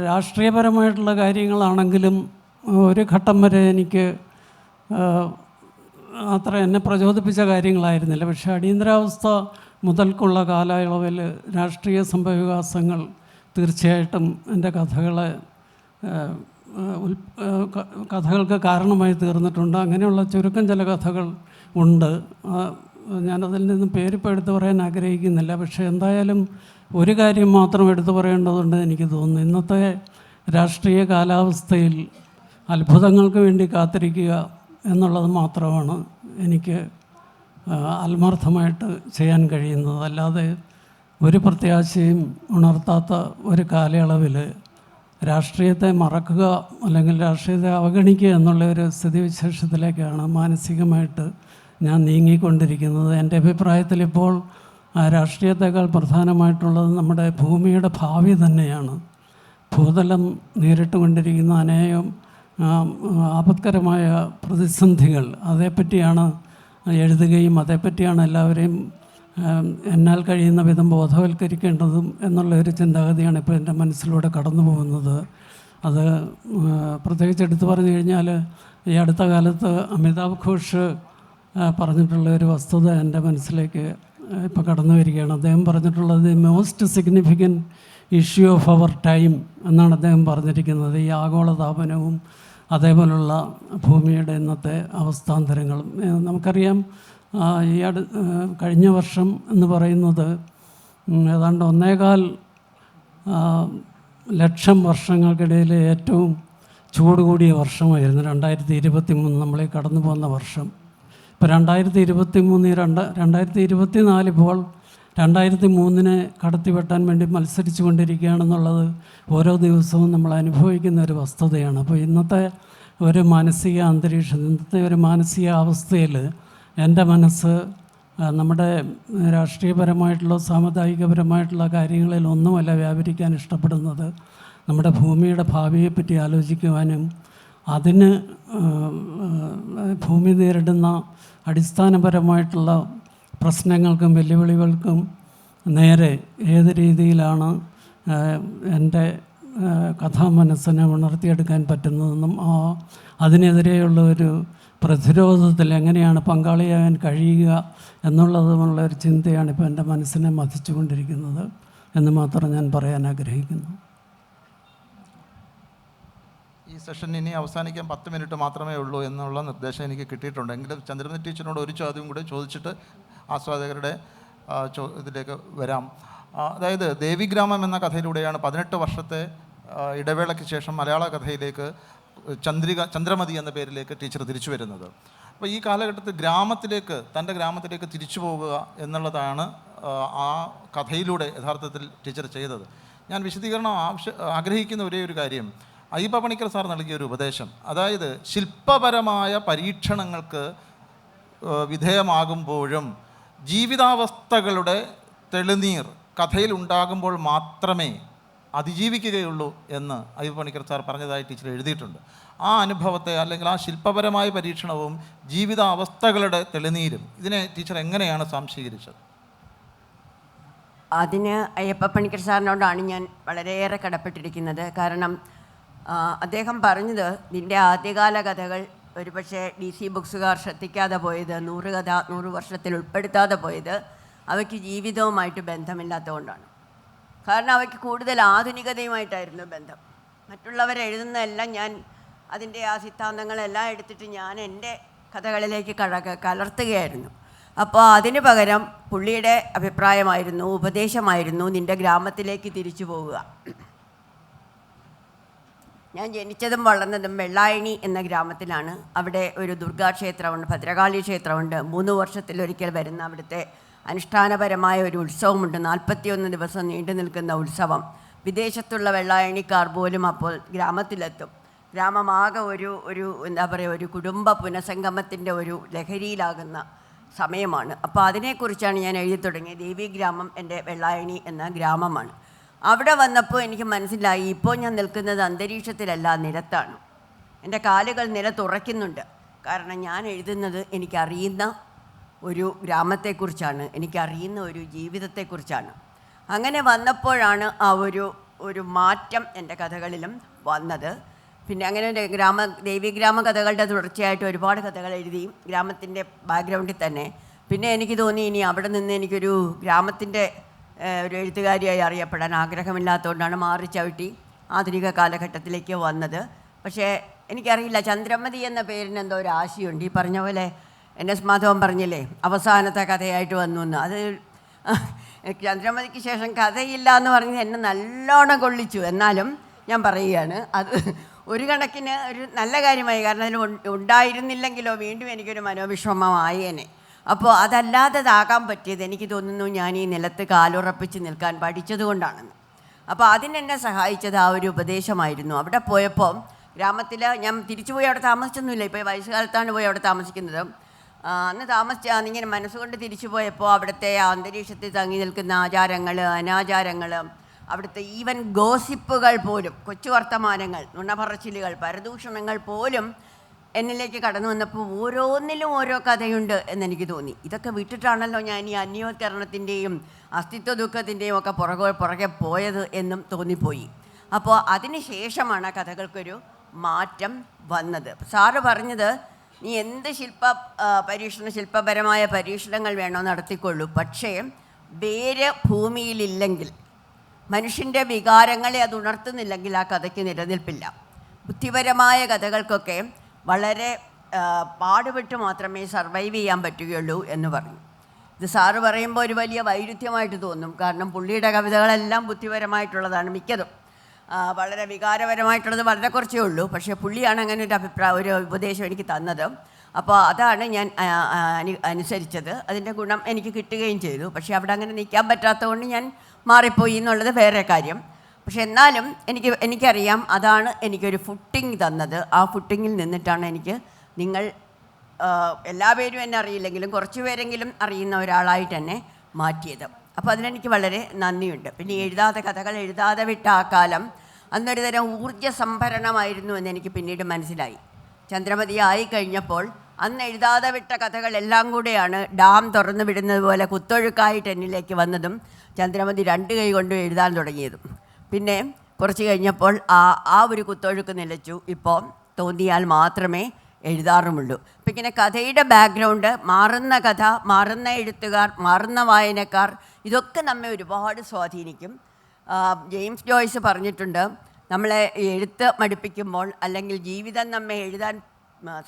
രാഷ്ട്രീയപരമായിട്ടുള്ള കാര്യങ്ങളാണെങ്കിലും ഒരു ഘട്ടം വരെ എനിക്ക് അത്ര എന്നെ പ്രചോദിപ്പിച്ച കാര്യങ്ങളായിരുന്നില്ല. പക്ഷേ അടിയന്തരാവസ്ഥ മുതൽക്കുള്ള കാലയളവിൽ രാഷ്ട്രീയ സംഭവവികാസങ്ങൾ തീർച്ചയായിട്ടും എൻ്റെ കഥകൾക്ക് കാരണമായി തീർന്നിട്ടുണ്ട്. അങ്ങനെയുള്ള ചുരുക്കം ചില കഥകൾ ഉണ്ട്. ഞാനതിൽ നിന്ന് പേരിപ്പോൾ എടുത്തു പറയാൻ ആഗ്രഹിക്കുന്നില്ല. പക്ഷേ എന്തായാലും ഒരു കാര്യം മാത്രം എടുത്തു പറയേണ്ടതുണ്ട് എനിക്ക് തോന്നുന്നു. ഇന്നത്തെ രാഷ്ട്രീയ കാലാവസ്ഥയിൽ അത്ഭുതങ്ങൾക്ക് വേണ്ടി കാത്തിരിക്കുക എന്നുള്ളത് മാത്രമാണ് എനിക്ക് ആത്മാർത്ഥമായിട്ട് ചെയ്യാൻ കഴിയുന്നത്. അല്ലാതെ ഒരു പ്രത്യാശയും ഉണർത്താത്ത ഒരു കാലയളവിൽ രാഷ്ട്രീയത്തെ മറക്കുക, അല്ലെങ്കിൽ രാഷ്ട്രീയത്തെ അവഗണിക്കുക എന്നുള്ള ഒരു സ്ഥിതിവിശേഷത്തിലേക്കാണ് മാനസികമായിട്ട് ഞാൻ നീങ്ങിക്കൊണ്ടിരിക്കുന്നത്. എൻ്റെ അഭിപ്രായത്തിൽ ഇപ്പോൾ രാഷ്ട്രീയത്തെക്കാൾ പ്രധാനമായിട്ടുള്ളത് നമ്മുടെ ഭൂമിയുടെ ഭാവി തന്നെയാണ്. ഭൂതലം നേരിട്ടുകൊണ്ടിരിക്കുന്ന അനേകം ആപത്കരമായ പ്രതിസന്ധികൾ, അതേപ്പറ്റിയാണ് എഴുതുകയും അതേപ്പറ്റിയാണ് എല്ലാവരെയും എന്നാൽ കഴിയുന്ന വിധം ബോധവൽക്കരിക്കേണ്ടതും എന്നുള്ള ഒരു ചിന്താഗതിയാണ് ഇപ്പോൾ എൻ്റെ മനസ്സിലൂടെ കടന്നു പോകുന്നത്. അത് പ്രത്യേകിച്ച് എടുത്തു പറഞ്ഞു കഴിഞ്ഞാൽ ഈ അടുത്ത കാലത്ത് അമിതാഭ് ഘോഷ് പറഞ്ഞിട്ടുള്ള ഒരു വസ്തുത എൻ്റെ മനസ്സിലേക്ക് ഇപ്പോൾ കടന്നു വരികയാണ്. അദ്ദേഹം പറഞ്ഞിട്ടുള്ളത് most significant issue of our time എന്നാണ് അദ്ദേഹം പറഞ്ഞിരിക്കുന്നത്. ഈ ആഗോളതാപനവും അതേപോലുള്ള ഭൂമിയുടെ ഇന്നത്തെ അവസ്ഥാന്തരങ്ങളും നമുക്കറിയാം. കഴിഞ്ഞ വർഷം എന്ന് പറയുന്നത് ഏതാണ്ട് 1.25 ലക്ഷം വർഷങ്ങൾക്കിടയിൽ ഏറ്റവും ചൂട് കൂടിയ വർഷമായിരുന്നു 2023 നമ്മളീ കടന്നു പോകുന്ന വർഷം. ഇപ്പോൾ 2024 ഇപ്പോൾ 2003 കടത്തിവെട്ടാൻ വേണ്ടി മത്സരിച്ചു കൊണ്ടിരിക്കുകയാണെന്നുള്ളത് ഓരോ ദിവസവും നമ്മൾ അനുഭവിക്കുന്ന ഒരു വസ്തുതയാണ്. അപ്പോൾ ഇന്നത്തെ ഒരു മാനസിക അന്തരീക്ഷം, ഇന്നത്തെ ഒരു മാനസിക അവസ്ഥയിൽ എൻ്റെ മനസ്സ് നമ്മുടെ രാഷ്ട്രീയപരമായിട്ടുള്ള സാമുദായികപരമായിട്ടുള്ള കാര്യങ്ങളിൽ ഒന്നുമല്ല വ്യാപരിക്കാൻ ഇഷ്ടപ്പെടുന്നത്. നമ്മുടെ ഭൂമിയുടെ ഭാവിയെപ്പറ്റി ആലോചിക്കുവാനും അതിന് ഭൂമി നേരിടുന്ന അടിസ്ഥാനപരമായിട്ടുള്ള പ്രശ്നങ്ങൾക്കും വെല്ലുവിളികൾക്കും നേരെ ഏത് രീതിയിലാണ് എൻ്റെ കഥാമനസ്സിനെ ഉണർത്തിയെടുക്കാൻ പറ്റുന്നതെന്നും അതിനെതിരെയുള്ള ഒരു പ്രതിരോധത്തിൽ എങ്ങനെയാണ് പങ്കാളിയാകാൻ കഴിയുക എന്നുള്ളതുമുള്ള ഒരു ചിന്തയാണ് ഇപ്പോൾ എൻ്റെ മനസ്സിനെ മഥിച്ചുകൊണ്ടിരിക്കുന്നത് എന്ന് മാത്രം ഞാൻ പറയാൻ ആഗ്രഹിക്കുന്നു. ഈ സെഷൻ ഇനി അവസാനിക്കാൻ 10 മിനിറ്റ് മാത്രമേ ഉള്ളൂ എന്നുള്ള നിർദ്ദേശം എനിക്ക് കിട്ടിയിട്ടുണ്ട്. എങ്കിലും ചന്ദ്രമതി ടീച്ചറിനോട് ഒരു ചോദ്യം കൂടെ ചോദിച്ചിട്ട് ആസ്വാദകരുടെ ഇതിലേക്ക് വരാം. അതായത് ദേവിഗ്രാമം എന്ന കഥയിലൂടെയാണ് 18 വർഷത്തെ ഇടവേളയ്ക്ക് ശേഷം മലയാള കഥയിലേക്ക് ചന്ദ്രമതി എന്ന പേരിലേക്ക് ടീച്ചർ തിരിച്ചു വരുന്നത്. അപ്പോൾ ഈ കാലഘട്ടത്തിൽ തൻ്റെ ഗ്രാമത്തിലേക്ക് തിരിച്ചു പോകുക എന്നുള്ളതാണ് ആ കഥയിലൂടെ യഥാർത്ഥത്തിൽ ടീച്ചർ ചെയ്തത്. ഞാൻ വിശദീകരണം ആഗ്രഹിക്കുന്ന ഒരേ ഒരു കാര്യം, അയ്യപ്പ പണിക്കർ സാർ നൽകിയ ഒരു ഉപദേശം, അതായത് ശില്പപരമായ പരീക്ഷണങ്ങൾക്ക് വിധേയമാകുമ്പോഴും ജീവിതാവസ്ഥകളുടെ തെളിനീർ കഥയിൽ ഉണ്ടാകുമ്പോൾ മാത്രമേ അതിജീവിക്കുകയുള്ളൂ എന്ന് അയ്യപ്പ പണിക്കർ സാർ പറഞ്ഞതായി ടീച്ചർ എഴുതിയിട്ടുണ്ട്. ആ അനുഭവത്തെ, അല്ലെങ്കിൽ ആ ശില്പപരമായ പരീക്ഷണവും ജീവിതാവസ്ഥകളുടെ തെളിനീരും, ഇതിനെ ടീച്ചർ എങ്ങനെയാണ് സംശീകരിച്ചത്? അതിന് അയ്യപ്പ പണിക്കർ സാറിനോടാണ് ഞാൻ വളരെയേറെ കടപ്പെട്ടിരിക്കുന്നത്. കാരണം അദ്ദേഹം പറഞ്ഞത്, നിൻ്റെ ആദ്യകാല കഥകൾ ഒരുപക്ഷെ DC ബുക്സുകാർ ശ്രദ്ധിക്കാതെ പോയത്, 100 വർഷത്തിൽ ഉൾപ്പെടുത്താതെ പോയത് അവയ്ക്ക് ജീവിതവുമായിട്ട് ബന്ധമില്ലാത്തതുകൊണ്ടാണ്. കാരണം അവയ്ക്ക് കൂടുതൽ ആധുനികതയുമായിട്ടായിരുന്നു ബന്ധം. മറ്റുള്ളവരെഴുതുന്നതെല്ലാം ഞാൻ അതിൻ്റെ ആ സിദ്ധാന്തങ്ങളെല്ലാം എടുത്തിട്ട് ഞാൻ എൻ്റെ കഥകളിലേക്ക് കലർത്തുകയായിരുന്നു. അപ്പോൾ അതിന് പകരം പുള്ളിയുടെ അഭിപ്രായമായിരുന്നു, ഉപദേശമായിരുന്നു, നിൻ്റെ ഗ്രാമത്തിലേക്ക് തിരിച്ചു പോവുക. ഞാൻ ജനിച്ചതും വളർന്നതും വെള്ളായണി എന്ന ഗ്രാമത്തിലാണ്. അവിടെ ഒരു ദുർഗാക്ഷേത്രമുണ്ട്, ഭദ്രകാളി ക്ഷേത്രമുണ്ട്. 3 വർഷത്തിലൊരിക്കൽ വരുന്ന അവിടുത്തെ അനുഷ്ഠാനപരമായ ഒരു ഉത്സവമുണ്ട്. 41 ദിവസം നീണ്ടു നിൽക്കുന്ന ഉത്സവം. വിദേശത്തുള്ള വെള്ളായണിക്കാർ പോലും അപ്പോൾ ഗ്രാമത്തിലെത്തും. ഗ്രാമമാകെ ഒരു കുടുംബ പുനഃസംഗമത്തിൻ്റെ ഒരു ലഹരിയിലാകുന്ന സമയമാണ്. അപ്പോൾ അതിനെക്കുറിച്ചാണ് ഞാൻ എഴുതി തുടങ്ങിയത്. ദേവീഗ്രാമം എൻ്റെ വെള്ളായണി എന്ന ഗ്രാമമാണ്. അവിടെ വന്നപ്പോൾ എനിക്ക് മനസ്സിലായി, ഇപ്പോൾ ഞാൻ നിൽക്കുന്നത് അന്തരീക്ഷത്തിലല്ല, നിലത്താണ്. എൻ്റെ കാലുകൾ നിലത്തുറയ്ക്കുന്നുണ്ട്. കാരണം ഞാൻ എഴുതുന്നത് എനിക്കറിയുന്ന ഒരു ഗ്രാമത്തെക്കുറിച്ചാണ്, എനിക്കറിയുന്ന ഒരു ജീവിതത്തെക്കുറിച്ചാണ്. അങ്ങനെ വന്നപ്പോഴാണ് ആ ഒരു മാറ്റം എൻ്റെ കഥകളിലും വന്നത്. പിന്നെ അങ്ങനെ ദേവീഗ്രാമ കഥകളുടെ തുടർച്ചയായിട്ട് ഒരുപാട് കഥകൾ എഴുതി ഗ്രാമത്തിൻ്റെ ബാക്ക്ഗ്രൗണ്ടിൽ തന്നെ. പിന്നെ എനിക്ക് തോന്നി, ഇനി അവിടെ നിന്ന് എനിക്കൊരു ഗ്രാമത്തിൻ്റെ ഒരു എഴുത്തുകാരിയായി അറിയപ്പെടാൻ ആഗ്രഹമില്ലാത്തതുകൊണ്ടാണ് മാറി ചവിട്ടി ആധുനിക കാലഘട്ടത്തിലേക്ക് വന്നത്. പക്ഷേ എനിക്കറിയില്ല, ചന്ദ്രമതി എന്ന പേരിന് എന്തോ ഒരു ആശയുണ്ട്. ഈ പറഞ്ഞ പോലെ NS മാധവൻ പറഞ്ഞില്ലേ, അവസാനത്തെ കഥയായിട്ട് വന്നു എന്ന്. അത് ചന്ദ്രമതിക്ക് ശേഷം കഥയില്ല എന്ന് പറഞ്ഞ് എന്നെ നല്ലോണം കൊള്ളിച്ചു. എന്നാലും ഞാൻ പറയുകയാണ്, അത് ഒരു കണക്കിന് ഒരു നല്ല കാര്യമായി. കാരണം അതിൽ ഉണ്ടായിരുന്നില്ലെങ്കിലോ വീണ്ടും എനിക്കൊരു മനോവിഷമമായേനെ. അപ്പോൾ അതല്ലാത്തതാകാൻ പറ്റിയത് എനിക്ക് തോന്നുന്നു ഞാൻ ഈ നിലത്ത് കാലുറപ്പിച്ച് നിൽക്കാൻ പഠിച്ചതുകൊണ്ടാണെന്ന്. അപ്പോൾ അതിനെന്നെ സഹായിച്ചത് ആ ഒരു ഉപദേശമായിരുന്നു. അവിടെ പോയപ്പോൾ ഗ്രാമത്തിൽ ഞാൻ തിരിച്ചുപോയി അവിടെ താമസിച്ചൊന്നുമില്ല. ഇപ്പോൾ വയസ്സുകാലത്താണ് പോയി അവിടെ താമസിക്കുന്നത്. അന്ന് ഇങ്ങനെ മനസ്സുകൊണ്ട് തിരിച്ചു പോയപ്പോൾ അവിടുത്തെ അന്തരീക്ഷത്തിൽ തങ്ങി നിൽക്കുന്ന ആചാരങ്ങൾ, അനാചാരങ്ങൾ, അവിടുത്തെ ഈവൻ ഗോസിപ്പുകൾ പോലും, കൊച്ചു വർത്തമാനങ്ങൾ, നുണപറച്ചിലുകൾ, പരദൂഷണങ്ങൾ പോലും എന്നിലേക്ക് കടന്നു വന്നപ്പോൾ ഓരോന്നിലും ഓരോ കഥയുണ്ട് എന്നെനിക്ക് തോന്നി. ഇതൊക്കെ വിട്ടിട്ടാണല്ലോ ഞാൻ ഈ അന്യോത്കരണത്തിൻ്റെയും അസ്തിത്വ ദുഃഖത്തിൻ്റെയും ഒക്കെ പുറകെ പോയത് എന്നും തോന്നിപ്പോയി. അപ്പോൾ അതിന് ശേഷമാണ് ആ കഥകൾക്കൊരു മാറ്റം വന്നത്. സാറ് പറഞ്ഞത്, നീ എന്ത് ശില്പപരമായ പരീക്ഷണങ്ങൾ വേണോ നടത്തിക്കൊള്ളൂ, പക്ഷേ വേര് ഭൂമിയിലില്ലെങ്കിൽ, മനുഷ്യൻ്റെ വികാരങ്ങളെ അത് ഉണർത്തുന്നില്ലെങ്കിൽ ആ കഥയ്ക്ക് നിലനിൽപ്പില്ല. ബുദ്ധിപരമായ കഥകൾക്കൊക്കെ വളരെ പാടുപെട്ട് മാത്രമേ സർവൈവ് ചെയ്യാൻ പറ്റുകയുള്ളൂ എന്ന് പറഞ്ഞു. ഇത് സാറ് പറയുമ്പോൾ ഒരു വലിയ വൈരുദ്ധ്യമായിട്ട് തോന്നും. കാരണം പുള്ളിയുടെ കവിതകളെല്ലാം ബുദ്ധിപരമായിട്ടുള്ളതാണ് മിക്കതും. വളരെ വികാരപരമായിട്ടുള്ളത് വളരെ കുറച്ചേ ഉള്ളൂ. പക്ഷേ പുള്ളിയാണ് അങ്ങനെ ഒരു ഉപദേശം എനിക്ക് തന്നത്. അപ്പോൾ അതാണ് ഞാൻ അനുസരിച്ചത്. അതിൻ്റെ ഗുണം എനിക്ക് കിട്ടുകയും ചെയ്തു. പക്ഷേ അവിടെ അങ്ങനെ നിൽക്കാൻ പറ്റാത്തതുകൊണ്ട് ഞാൻ മാറിപ്പോയി എന്നുള്ളത് വേറെ കാര്യം. പക്ഷെ എന്നാലും എനിക്കറിയാം, അതാണ് എനിക്കൊരു ഫുട്ടിങ് തന്നത്. ആ ഫുട്ടിങ്ങിൽ നിന്നിട്ടാണ് എനിക്ക് നിങ്ങൾ എല്ലാവരും എന്നെ അറിയില്ലെങ്കിലും കുറച്ച് പേരെങ്കിലും അറിയുന്ന ഒരാളായിട്ട് എന്നെ മാറ്റിയത്. അപ്പോൾ അതിനെനിക്ക് വളരെ നന്ദിയുണ്ട്. പിന്നെ കഥകൾ എഴുതാതെ വിട്ട ആ കാലം അന്നൊരു തരം ഊർജ്ജ സംഭരണമായിരുന്നു എന്നെനിക്ക് പിന്നീട് മനസ്സിലായി. ചന്ദ്രമതി ആയിക്കഴിഞ്ഞപ്പോൾ അന്ന് എഴുതാതെ വിട്ട കഥകളെല്ലാം കൂടെയാണ് ഡാം തുറന്നു വിടുന്നത് പോലെ കുത്തൊഴുക്കായിട്ട് എന്നിലേക്ക് വന്നതും ചന്ദ്രമതി 2 കൈ കൊണ്ട് എഴുതാൻ തുടങ്ങിയതും. പിന്നെ കുറച്ച് കഴിഞ്ഞപ്പോൾ ആ ഒരു കുത്തൊഴുക്ക് നിലച്ചു. ഇപ്പോൾ തോന്നിയാൽ മാത്രമേ എഴുതാറുമുള്ളൂ. അപ്പം ഇങ്ങനെ കഥയുടെ ബാക്ക്ഗ്രൗണ്ട്, മാറുന്ന കഥ, മാറുന്ന എഴുത്തുകാർ, മാറുന്ന വായനക്കാർ, ഇതൊക്കെ നമ്മെ ഒരുപാട് സ്വാധീനിക്കും. ജെയിംസ് ജോയ്സ് പറഞ്ഞിട്ടുണ്ട്, നമ്മളെ എഴുത്ത് മടുപ്പിക്കുമ്പോൾ അല്ലെങ്കിൽ ജീവിതം നമ്മെ എഴുതാൻ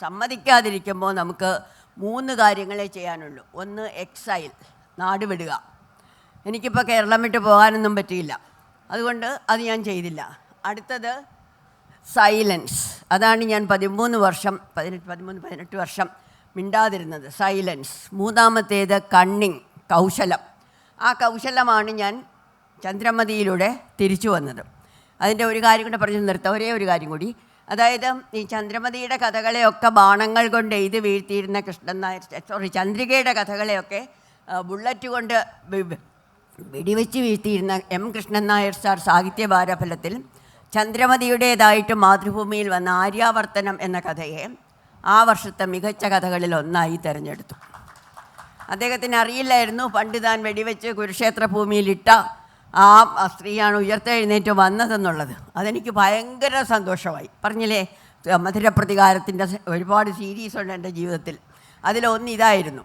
സമ്മതിക്കാതിരിക്കുമ്പോൾ നമുക്ക് 3 കാര്യങ്ങളെ ചെയ്യാനുള്ളൂ. ഒന്ന്, എക്സൈൽ, നാട് വിടുക. എനിക്കിപ്പോൾ കേരളം വിട്ട് പോകാനൊന്നും പറ്റിയില്ല, അതുകൊണ്ട് അത് ഞാൻ ചെയ്തില്ല. അടുത്തത് സൈലൻസ്. അതാണ് ഞാൻ 18 വർഷം മിണ്ടാതിരുന്നത്, സൈലൻസ്. മൂന്നാമത്തേത് കണ്ണിങ്, കൗശലം. ആ കൗശലമാണ് ഞാൻ ചന്ദ്രമതിയിലൂടെ തിരിച്ചു വന്നത്. അതിൻ്റെ ഒരു കാര്യം കൂടെ പറഞ്ഞു നിർത്താം, ഒരേ ഒരു കാര്യം കൂടി. അതായത് ഈ ചന്ദ്രമതിയുടെ കഥകളെയൊക്കെ ബാണങ്ങൾ കൊണ്ട് എഴുതി വീഴ്ത്തിയിരുന്ന കൃഷ്ണൻ നായർ, ചന്ദ്രികയുടെ കഥകളെയൊക്കെ ബുള്ളറ്റ് കൊണ്ട് വെടിവെച്ച് വീഴ്ത്തിയിരുന്ന M. കൃഷ്ണൻ നായർ സാർ സാഹിത്യ ഭാരഫലത്തിൽ ചന്ദ്രമതിയുടേതായിട്ട് മാതൃഭൂമിയിൽ വന്ന ആര്യാവർത്തനം എന്ന കഥയെ ആ വർഷത്തെ മികച്ച കഥകളിൽ ഒന്നായി തിരഞ്ഞെടുത്തു. അദ്ദേഹത്തിന് അറിയില്ലായിരുന്നു പണ്ട് താൻ വെടിവെച്ച് കുരുക്ഷേത്ര ഭൂമിയിലിട്ട ആ സ്ത്രീയാണ് ഉയർത്തെഴുന്നേറ്റ് വന്നതെന്നുള്ളത്. അതെനിക്ക് ഭയങ്കര സന്തോഷമായി. പറഞ്ഞില്ലേ, മധുരപ്രതികാരത്തിൻ്റെ ഒരുപാട് സീരീസുണ്ട് എൻ്റെ ജീവിതത്തിൽ, അതിലൊന്ന് ഇതായിരുന്നു.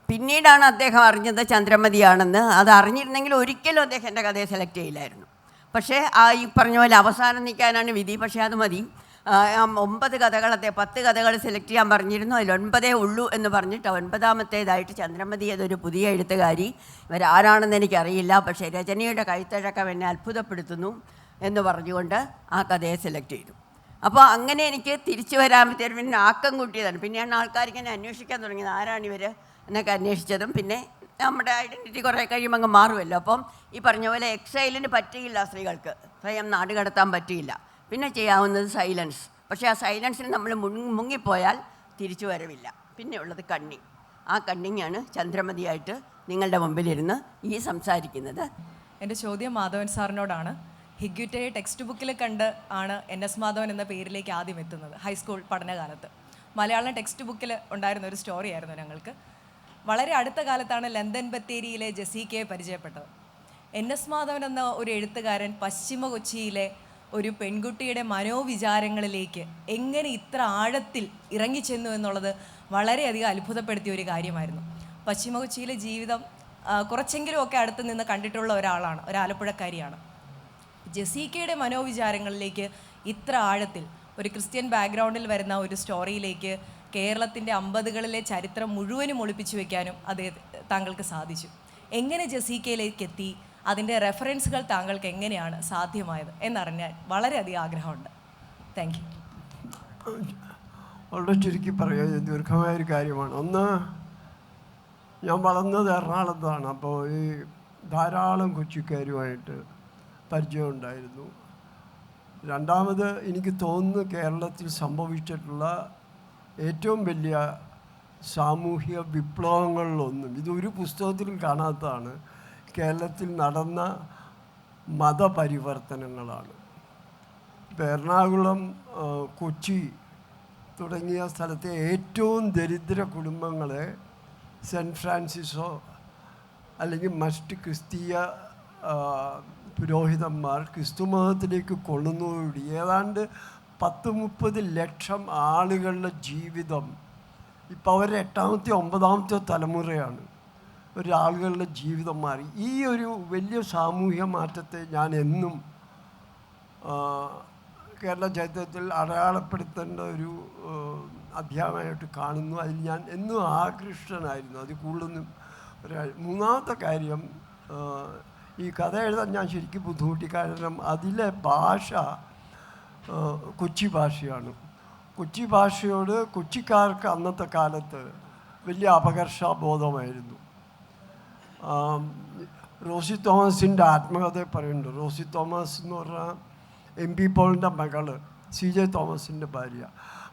പിന്നീടാണ് അദ്ദേഹം അറിഞ്ഞത് ചന്ദ്രമതിയാണെന്ന്. അത് അറിഞ്ഞിരുന്നെങ്കിൽ ഒരിക്കലും അദ്ദേഹം എൻ്റെ കഥയെ സെലക്ട് ചെയ്യില്ലായിരുന്നു. പക്ഷേ ഈ പറഞ്ഞ പോലെ അവസാനം നിൽക്കാനാണ് വിധി. പക്ഷേ അത് മതി. 9 കഥകൾ, 10 കഥകൾ സെലക്ട് ചെയ്യാൻ പറഞ്ഞിരുന്നു. അതിൽ 9 ഉള്ളൂ എന്ന് പറഞ്ഞിട്ട് 9ാമത്തേതായിട്ട് ചന്ദ്രമതി അതൊരു പുതിയ എഴുത്തുകാരി, ഇവരാരാണെന്ന് എനിക്കറിയില്ല, പക്ഷേ രചനയുടെ കൈത്തഴക്കം എന്നെ അത്ഭുതപ്പെടുത്തുന്നു എന്ന് പറഞ്ഞുകൊണ്ട് ആ കഥയെ സെലക്ട് ചെയ്തു. അപ്പോൾ അങ്ങനെ എനിക്ക് തിരിച്ചു വരാൻ പിന്നെ ആക്കം കൂട്ടിയതാണ്. പിന്നെയാണ് ആൾക്കാർക്ക് എന്നെ അന്വേഷിക്കാൻ തുടങ്ങിയത്, ആരാണിവർ എന്നൊക്കെ അന്വേഷിച്ചതും. പിന്നെ നമ്മുടെ ഐഡൻറ്റിറ്റി കുറേ കഴിയുമ്പോൾ അങ്ങ് മാറുമല്ലോ. അപ്പം ഈ പറഞ്ഞ പോലെ എക്സൈലിന് പറ്റിയില്ല, സ്ത്രീകൾക്ക് സ്വയം നാട് കടത്താൻ പറ്റിയില്ല. പിന്നെ ചെയ്യാവുന്നത് സൈലൻസ്. പക്ഷേ ആ സൈലൻസിന് നമ്മൾ മുങ്ങിപ്പോയാൽ തിരിച്ചു വരവില്ല. പിന്നെ ഉള്ളത് കണ്ണിങ്. ആ കണ്ണിങ്ങാണ് ചന്ദ്രമതിയായിട്ട് നിങ്ങളുടെ മുമ്പിലിരുന്ന് ഈ സംസാരിക്കുന്നത്. എൻ്റെ ചോദ്യം മാധവൻ സാറിനോടാണ്. ഹിഗ്യുറ്റയെ ടെക്സ്റ്റ് ബുക്കിൽ കണ്ട് ആണ് NS മാധവൻ എന്ന പേരിലേക്ക് ആദ്യം എത്തുന്നത്. ഹൈസ്കൂൾ പഠനകാലത്ത് മലയാളം ടെക്സ്റ്റ് ബുക്കിൽ ഉണ്ടായിരുന്ന ഒരു സ്റ്റോറി ആയിരുന്നു ഞങ്ങൾക്ക്. വളരെ അടുത്ത കാലത്താണ് ലണ്ടൻ ബത്തേരിയിലെ ജെസീക്കയെ പരിചയപ്പെട്ടത്. NS മാധവൻ എന്ന ഒരു എഴുത്തുകാരൻ പശ്ചിമ കൊച്ചിയിലെ ഒരു പെൺകുട്ടിയുടെ മനോവിചാരങ്ങളിലേക്ക് എങ്ങനെ ഇത്ര ആഴത്തിൽ ഇറങ്ങിച്ചെന്നു എന്നുള്ളത് വളരെയധികം അത്ഭുതപ്പെടുത്തിയ ഒരു കാര്യമായിരുന്നു. പശ്ചിമ കൊച്ചിയിലെ ജീവിതം കുറച്ചെങ്കിലും ഒക്കെ അടുത്ത് നിന്ന് കണ്ടിട്ടുള്ള ഒരാളാണ്, ഒരു ആലപ്പുഴക്കാരിയാണ്. ജെസീക്കയുടെ മനോവിചാരങ്ങളിലേക്ക് ഇത്ര ആഴത്തിൽ ഒരു ക്രിസ്ത്യൻ ബാക്ക്ഗ്രൗണ്ടിൽ വരുന്ന ഒരു സ്റ്റോറിയിലേക്ക് കേരളത്തിൻ്റെ 50കളിലെ ചരിത്രം മുഴുവനും ഒളിപ്പിച്ചു വെക്കാനും താങ്കൾക്ക് സാധിച്ചു. എങ്ങനെ ജെസീക്കയിലേക്ക് എത്തി, അതിൻ്റെ റെഫറൻസുകൾ താങ്കൾക്ക് എങ്ങനെയാണ് സാധ്യമായത് എന്നറിഞ്ഞാൽ വളരെയധികം ആഗ്രഹമുണ്ട്. Thank you. വളരെ ചുരുക്കി പറയുക, ദീർഘമായൊരു കാര്യമാണ്. ഒന്ന്, ഞാൻ വളർന്നത് എറണാകുളത്താണ്. അപ്പോൾ ഈ ധാരാളം കൊച്ചിക്കാരുമായിട്ട് പരിചയമുണ്ടായിരുന്നു. രണ്ടാമത്, എനിക്ക് തോന്നുന്നു കേരളത്തിൽ സംഭവിച്ചിട്ടുള്ള ഏറ്റവും വലിയ സാമൂഹിക വിപ്ലവങ്ങളിലൊന്നും ഇതൊരു പുസ്തകത്തിലും കാണാത്തതാണ്. കേരളത്തിൽ നടന്ന മതപരിവർത്തനങ്ങളാണ്. ഇപ്പോൾ എറണാകുളം, കൊച്ചി തുടങ്ങിയ സ്ഥലത്തെ ഏറ്റവും ദരിദ്ര കുടുംബങ്ങളെ സെൻറ്റ് ഫ്രാൻസിസോ അല്ലെങ്കിൽ മറ്റ് ക്രിസ്തീയ പുരോഹിതന്മാർ ക്രിസ്തുമതത്തിലേക്ക് കൊള്ളുന്നതോടുകൂടി ഏതാണ്ട് 10-30 ലക്ഷം ആളുകളുടെ ജീവിതം ഇപ്പോൾ അവരുടെ 8ാമത്തെ 9ാമത്തെ തലമുറയാണ്. ഒരാളുകളുടെ ജീവിതം മാറി. ഈ ഒരു വലിയ സാമൂഹ്യ മാറ്റത്തെ ഞാൻ എന്നും കേരള ചരിത്രത്തിൽ അടയാളപ്പെടുത്തേണ്ട ഒരു അധ്യായമായിട്ട് കാണുന്നു. അതിൽ ഞാൻ എന്നും ആകൃഷ്ടനായിരുന്നു. അത് കൂടുതലും മൂന്നാമത്തെ കാര്യം, ഈ കഥ എഴുതാൻ ഞാൻ ശരിക്കും ബുദ്ധിമുട്ടി. കാരണം അതിലെ ഭാഷ കൊച്ചി ഭാഷയാണ്. കൊച്ചി ഭാഷയോട് കൊച്ചിക്കാർക്ക് അന്നത്തെ കാലത്ത് വലിയ അപകർഷാബോധമായിരുന്നു. റോസി തോമസിൻ്റെ ആത്മകഥയെ പറയുന്നുണ്ട്. റോസി തോമസ് എന്ന് പറഞ്ഞാൽ MP പോളിൻ്റെ മകള്, CJ തോമസിൻ്റെ ഭാര്യ.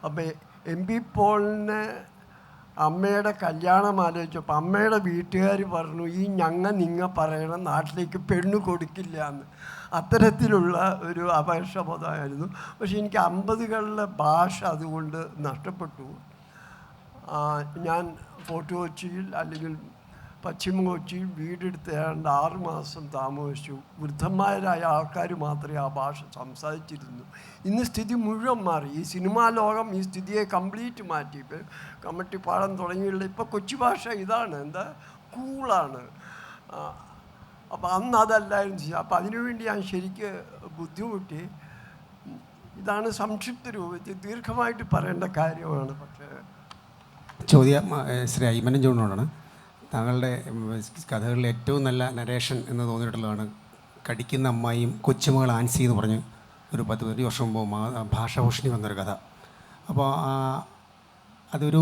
അപ്പോൾ MP പോളിനെ അമ്മയുടെ കല്യാണം ആലോചിച്ചപ്പോൾ അമ്മയുടെ വീട്ടുകാർ പറഞ്ഞു, ഈ നിങ്ങ പറയണ നാട്ടിലേക്ക് പെണ്ണ് കൊടുക്കില്ല എന്ന്. അത്തരത്തിലുള്ള ഒരു അപകർഷബോധമായിരുന്നു. പക്ഷെ എനിക്ക് 50കളിലെ ഭാഷ അതുകൊണ്ട് നഷ്ടപ്പെട്ടു. ഞാൻ ഫോർട്ട് കൊച്ചിയിൽ അല്ലെങ്കിൽ പശ്ചിമ കൊച്ചിയിൽ വീടെടുത്ത് ഏതാണ്ട് 6 മാസം താമസിച്ചു. വൃദ്ധന്മാരായ ആൾക്കാർ മാത്രമേ ആ ഭാഷ സംസാരിച്ചിരുന്നു. ഇന്ന് സ്ഥിതി മുഴുവൻ മാറി. ഈ സിനിമാ ലോകം ഈ സ്ഥിതിയെ കംപ്ലീറ്റ് മാറ്റി. ഇപ്പോൾ കമ്മട്ടിപ്പാടം തുടങ്ങിയുള്ള ഇപ്പോൾ കൊച്ചി ഭാഷ ഇതാണ്, എന്താ കൂളാണ്. അപ്പോൾ അന്ന് അതല്ലായിരുന്നു. അപ്പോൾ അതിനുവേണ്ടി ഞാൻ ശരിക്ക് ബുദ്ധിമുട്ടി. ഇതാണ് സംക്ഷിപ്ത രൂപത്തിൽ, ദീർഘമായിട്ട് പറയേണ്ട കാര്യമാണ്. പക്ഷേ ചോദ്യം ശ്രീ അയ്മനം ജോണിനോടാണ്. താങ്കളുടെ കഥകളിൽ ഏറ്റവും നല്ല നരേഷൻ എന്ന് തോന്നിയിട്ടുള്ളതാണ് കടിക്കുന്ന അമ്മായിയും കൊച്ചുമകൾ ആൻസി എന്ന് പറഞ്ഞ് ഒരു 10 വർഷം മുമ്പ് ഭാഷാഭൂഷണി വന്നൊരു കഥ. അപ്പോൾ അതൊരു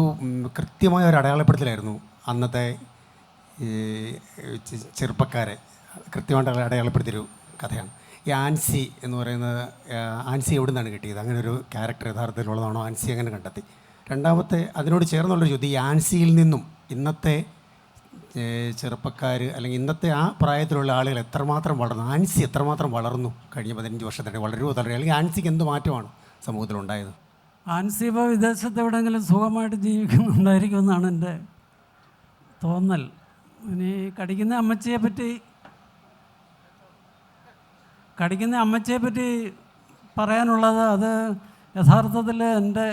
കൃത്യമായ ഒരു അടയാളപ്പെടുത്തലായിരുന്നു അന്നത്തെ ഈ ചെറുപ്പക്കാരെ കൃത്യമായിട്ട് അടയാളപ്പെടുത്തിയൊരു കഥയാണ്. ഈ ആൻസി എന്ന് പറയുന്നത്, ആൻസി എവിടെ നിന്നാണ് കിട്ടിയത്? അങ്ങനെ ഒരു ക്യാരക്ടർ യഥാർത്ഥത്തിലുള്ളതാണോ? ആൻസി അങ്ങനെ കണ്ടെത്തി. രണ്ടാമത്തെ അതിനോട് ചേർന്നുള്ളൊരു ചോദ്യം, ഈ ആൻസിയിൽ നിന്നും ഇന്നത്തെ ചെറുപ്പക്കാർ അല്ലെങ്കിൽ ഇന്നത്തെ ആ പ്രായത്തിലുള്ള ആളുകൾ എത്രമാത്രം വളർന്നു, ആൻസി എത്രമാത്രം വളർന്നു കഴിഞ്ഞ 15 വർഷത്തിനിടെ? വളരുമോ തളരുമോ? അല്ലെങ്കിൽ ആൻസിക്ക് എന്ത് മാറ്റമാണ് സമൂഹത്തിലുണ്ടായത്? ആൻസി ഇപ്പോൾ വിദേശത്ത് എവിടെയെങ്കിലും സുഖമായിട്ട് ജീവിക്കുന്നുണ്ടായിരിക്കും എന്നാണ് എൻ്റെ തോന്നൽ. ഇനി കടിക്കുന്ന അമ്മച്ചിയെ പറ്റി പറയാനുള്ളത്, അത് യഥാർത്ഥത്തിൽ എൻ്റെ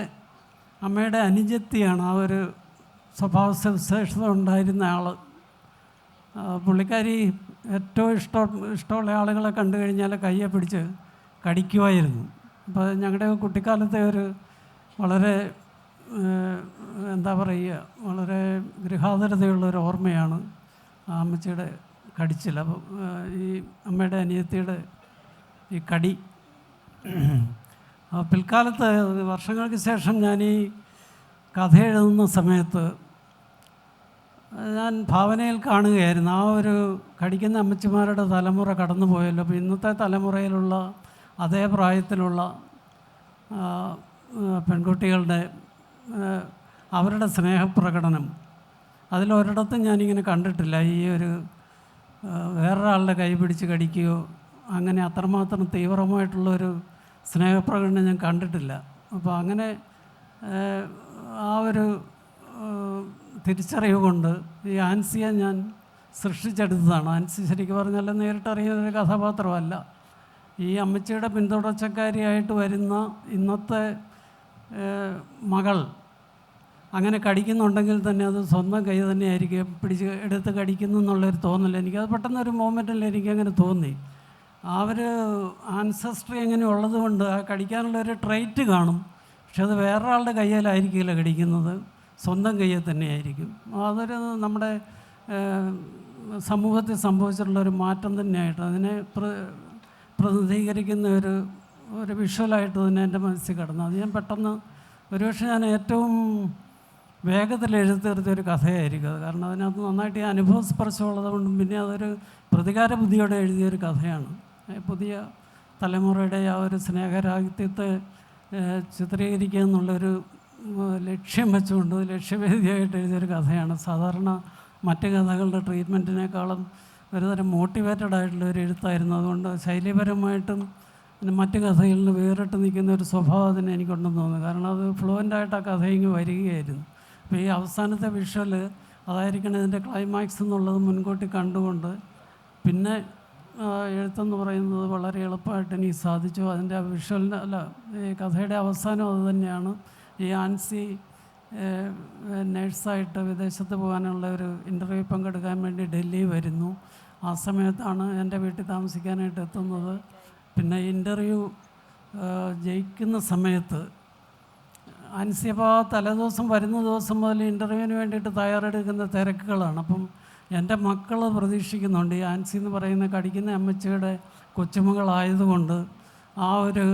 അമ്മയുടെ അനുജത്തിയാണ്. ആ ഒരു സ്വഭാവ സവിശേഷത ഉണ്ടായിരുന്ന ആൾ. പുള്ളിക്കാരി ഏറ്റവും ഇഷ്ടമുള്ള ആളുകളെ കണ്ടു കഴിഞ്ഞാൽ കയ്യെ പിടിച്ച് കടിക്കുമായിരുന്നു. അപ്പോൾ ഞങ്ങളുടെ കുട്ടിക്കാലത്തെ ഒരു വളരെ എന്താ പറയുക, വളരെ ഗൃഹാതുരതയുള്ളൊരു ഓർമ്മയാണ് ആ അമ്മച്ചിയുടെ കടിച്ചിൽ. അപ്പോൾ ഈ അമ്മയുടെ അനിയത്തിയുടെ ഈ കടി പിൽക്കാലത്ത് വർഷങ്ങൾക്ക് ശേഷം ഞാൻ ഈ കഥ എഴുതുന്ന സമയത്ത് ഞാൻ ഭാവനയിൽ കാണുകയായിരുന്നു, ആ ഒരു കടിക്കുന്ന അമ്മച്ചിമാരുടെ തലമുറ കടന്നു പോയല്ലോ. അപ്പോൾ ഇന്നത്തെ തലമുറയിലുള്ള അതേ പ്രായത്തിലുള്ള പെൺകുട്ടികളുടെ അവരുടെ സ്നേഹപ്രകടനം അതിലൊരിടത്തും ഞാനിങ്ങനെ കണ്ടിട്ടില്ല. ഈ ഒരു വേറൊരാളുടെ കൈ പിടിച്ച് കടിക്കുകയോ അങ്ങനെ അത്രമാത്രം തീവ്രമായിട്ടുള്ളൊരു സ്നേഹപ്രകടനം ഞാൻ കണ്ടിട്ടില്ല. അപ്പോൾ അങ്ങനെ ആ ഒരു തിരിച്ചറിവ് കൊണ്ട് ഈ ആൻസിയെ ഞാൻ സൃഷ്ടിച്ചെടുത്തതാണ്. ആൻസി ശരിക്കും പറഞ്ഞാൽ നേരിട്ടറിയുന്നൊരു കഥാപാത്രമല്ല. ഈ അമ്മച്ചിയുടെ പിന്തുടർച്ചക്കാരിയായിട്ട് വരുന്ന ഇന്നത്തെ മകൾ അങ്ങനെ കടിക്കുന്നുണ്ടെങ്കിൽ തന്നെ അത് സ്വന്തം കൈ തന്നെയായിരിക്കും പിടിച്ച് എടുത്ത് കടിക്കുന്നു എന്നുള്ളൊരു തോന്നൽ എനിക്കത് പെട്ടെന്നൊരു മൊമെൻറ്റിൽ എനിക്കങ്ങനെ തോന്നി. അവർ ആൻസസ്ട്രി അങ്ങനെ ഉള്ളത് കൊണ്ട് ആ കടിക്കാനുള്ളൊരു ട്രൈറ്റ് കാണും. പക്ഷെ അത് വേറൊരാളുടെ കയ്യിലായിരിക്കില്ല കടിക്കുന്നത്, സ്വന്തം കയ്യിൽ തന്നെയായിരിക്കും. അതൊരു നമ്മുടെ സമൂഹത്തിൽ സംഭവിച്ചിട്ടുള്ളൊരു മാറ്റം തന്നെയായിട്ട് അതിനെ പ്രതിനിധീകരിക്കുന്ന ഒരു വിഷ്വലായിട്ട് തന്നെ എൻ്റെ മനസ്സിൽ കിടന്നു. അത് ഞാൻ പെട്ടെന്ന് ഒരുപക്ഷെ ഞാൻ ഏറ്റവും വേഗത്തിൽ എഴുതിത്തീർത്തിയൊരു കഥയായിരിക്കും അത്. കാരണം അതിനകത്ത് നന്നായിട്ട് ഈ അനുഭവസ്പർശമുള്ളത് കൊണ്ടും പിന്നെ അതൊരു പ്രതികാര ബുദ്ധിയോടെ എഴുതിയൊരു കഥയാണ്. പുതിയ തലമുറയുടെ ആ ഒരു സ്നേഹരാഹിത്യത്തെ ചിത്രീകരിക്കുക എന്നുള്ളൊരു ലക്ഷ്യം വെച്ചുകൊണ്ട് ലക്ഷ്യവേദിയായിട്ട് എഴുതിയൊരു കഥയാണ്. സാധാരണ മറ്റ് കഥകളുടെ ട്രീറ്റ്മെൻറ്റിനേക്കാളും ഒരുതരം മോട്ടിവേറ്റഡ് ആയിട്ടുള്ള ഒരു എഴുത്തായിരുന്നു. അതുകൊണ്ട് ശൈലീപരമായിട്ടും മറ്റ് കഥകളിൽ നിന്ന് വേറിട്ട് നിൽക്കുന്ന ഒരു സ്വഭാവം അതിന് എനിക്കുണ്ടെന്ന് തോന്നുന്നു. കാരണം അത് ഫ്ലുവൻ്റായിട്ട് ആ കഥ ഇങ്ങ് വരികയായിരുന്നു. അപ്പോൾ ഈ അവസാനത്തെ വിഷ്വൽ അതായിരിക്കണം ഇതിൻ്റെ ക്ലൈമാക്സ് എന്നുള്ളത് മുൻകൂട്ടി കണ്ടുകൊണ്ട് പിന്നെ എഴുത്തെന്ന് പറയുന്നത് വളരെ എളുപ്പമായിട്ട് എനിക്ക് സാധിച്ചു. അതിൻ്റെ വിഷ്വലിൻ്റെ ഈ കഥയുടെ അവസാനം അത് തന്നെയാണ്. ഈ ആൻസി നേഴ്സായിട്ട് വിദേശത്ത് പോകാനുള്ള ഒരു ഇൻ്റർവ്യൂ പങ്കെടുക്കാൻ വേണ്ടി ഡൽഹി വരുന്നു. ആ സമയത്താണ് എൻ്റെ വീട്ടിൽ താമസിക്കാനായിട്ട് എത്തുന്നത്. പിന്നെ ഇൻ്റർവ്യൂ ജയിക്കുന്ന സമയത്ത് ആൻസി അപ്പോൾ തലേദിവസം വരുന്ന ദിവസം മുതൽ ഇൻ്റർവ്യൂവിന് വേണ്ടിയിട്ട് തയ്യാറെടുക്കുന്ന തിരക്കുകളാണ്. അപ്പം എൻ്റെ മക്കൾ പ്രതീക്ഷിക്കുന്നുണ്ട് ഈ ആൻസി എന്ന് പറയുന്ന കടിക്കുന്ന അമ്മച്ചിയുടെ കൊച്ചുമകളായതുകൊണ്ട് ആ ഒരു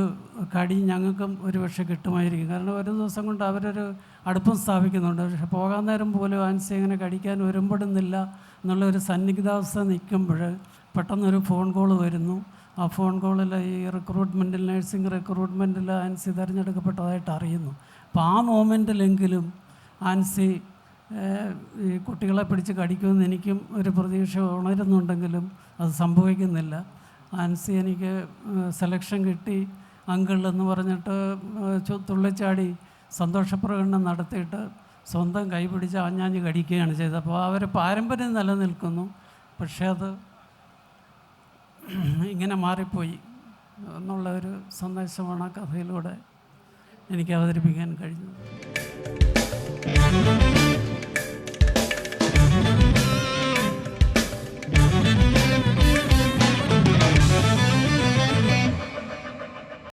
കടി ഞങ്ങൾക്കും ഒരുപക്ഷെ കിട്ടുമായിരിക്കും. കാരണം ഒരു ദിവസം കൊണ്ട് അവരൊരു അടുപ്പം സ്ഥാപിക്കുന്നുണ്ട്. പക്ഷെ പോകാൻ നേരം പോലും ആൻസി അങ്ങനെ കടിക്കാൻ ഒരുമ്പെടുന്നില്ല എന്നുള്ളൊരു സന്നിഗ്ധാവസ്ഥ നിൽക്കുമ്പോൾ പെട്ടെന്നൊരു ഫോൺ കോൾ വരുന്നു. ആ ഫോൺ കോളിൽ ഈ റിക്രൂട്ട്മെൻറ്റിൽ നഴ്സിംഗ് റിക്രൂട്ട്മെൻറ്റിൽ ആൻസി തിരഞ്ഞെടുക്കപ്പെട്ടതായിട്ട് അറിയുന്നു. അപ്പോൾ ആ മൊമെൻറ്റിലെങ്കിലും ആൻസി ഈ കുട്ടികളെ പിടിച്ച് കടിക്കുമെന്ന് എനിക്കും ഒരു പ്രതീക്ഷ ഉണരുന്നുണ്ടെങ്കിലും അത് സംഭവിക്കുന്നില്ല. ആൻസി എനിക്ക് സെലക്ഷൻ കിട്ടി അങ്കിൾ എന്ന് പറഞ്ഞിട്ട് തുള്ളിച്ചാടി സന്തോഷപ്രകടനം നടത്തിയിട്ട് സ്വന്തം കൈ പിടിച്ച് ആഞ്ഞാഞ്ഞ് കടിക്കുകയാണ് ചെയ്തത്. അപ്പോൾ അവർ പാരമ്പര്യം നിലനിൽക്കുന്നു, പക്ഷേ അത് ഇങ്ങനെ മാറിപ്പോയി എന്നുള്ള ഒരു സന്ദേശമാണ് ആ കഥയിലൂടെ എനിക്ക് അവതരിപ്പിക്കാൻ കഴിഞ്ഞത്.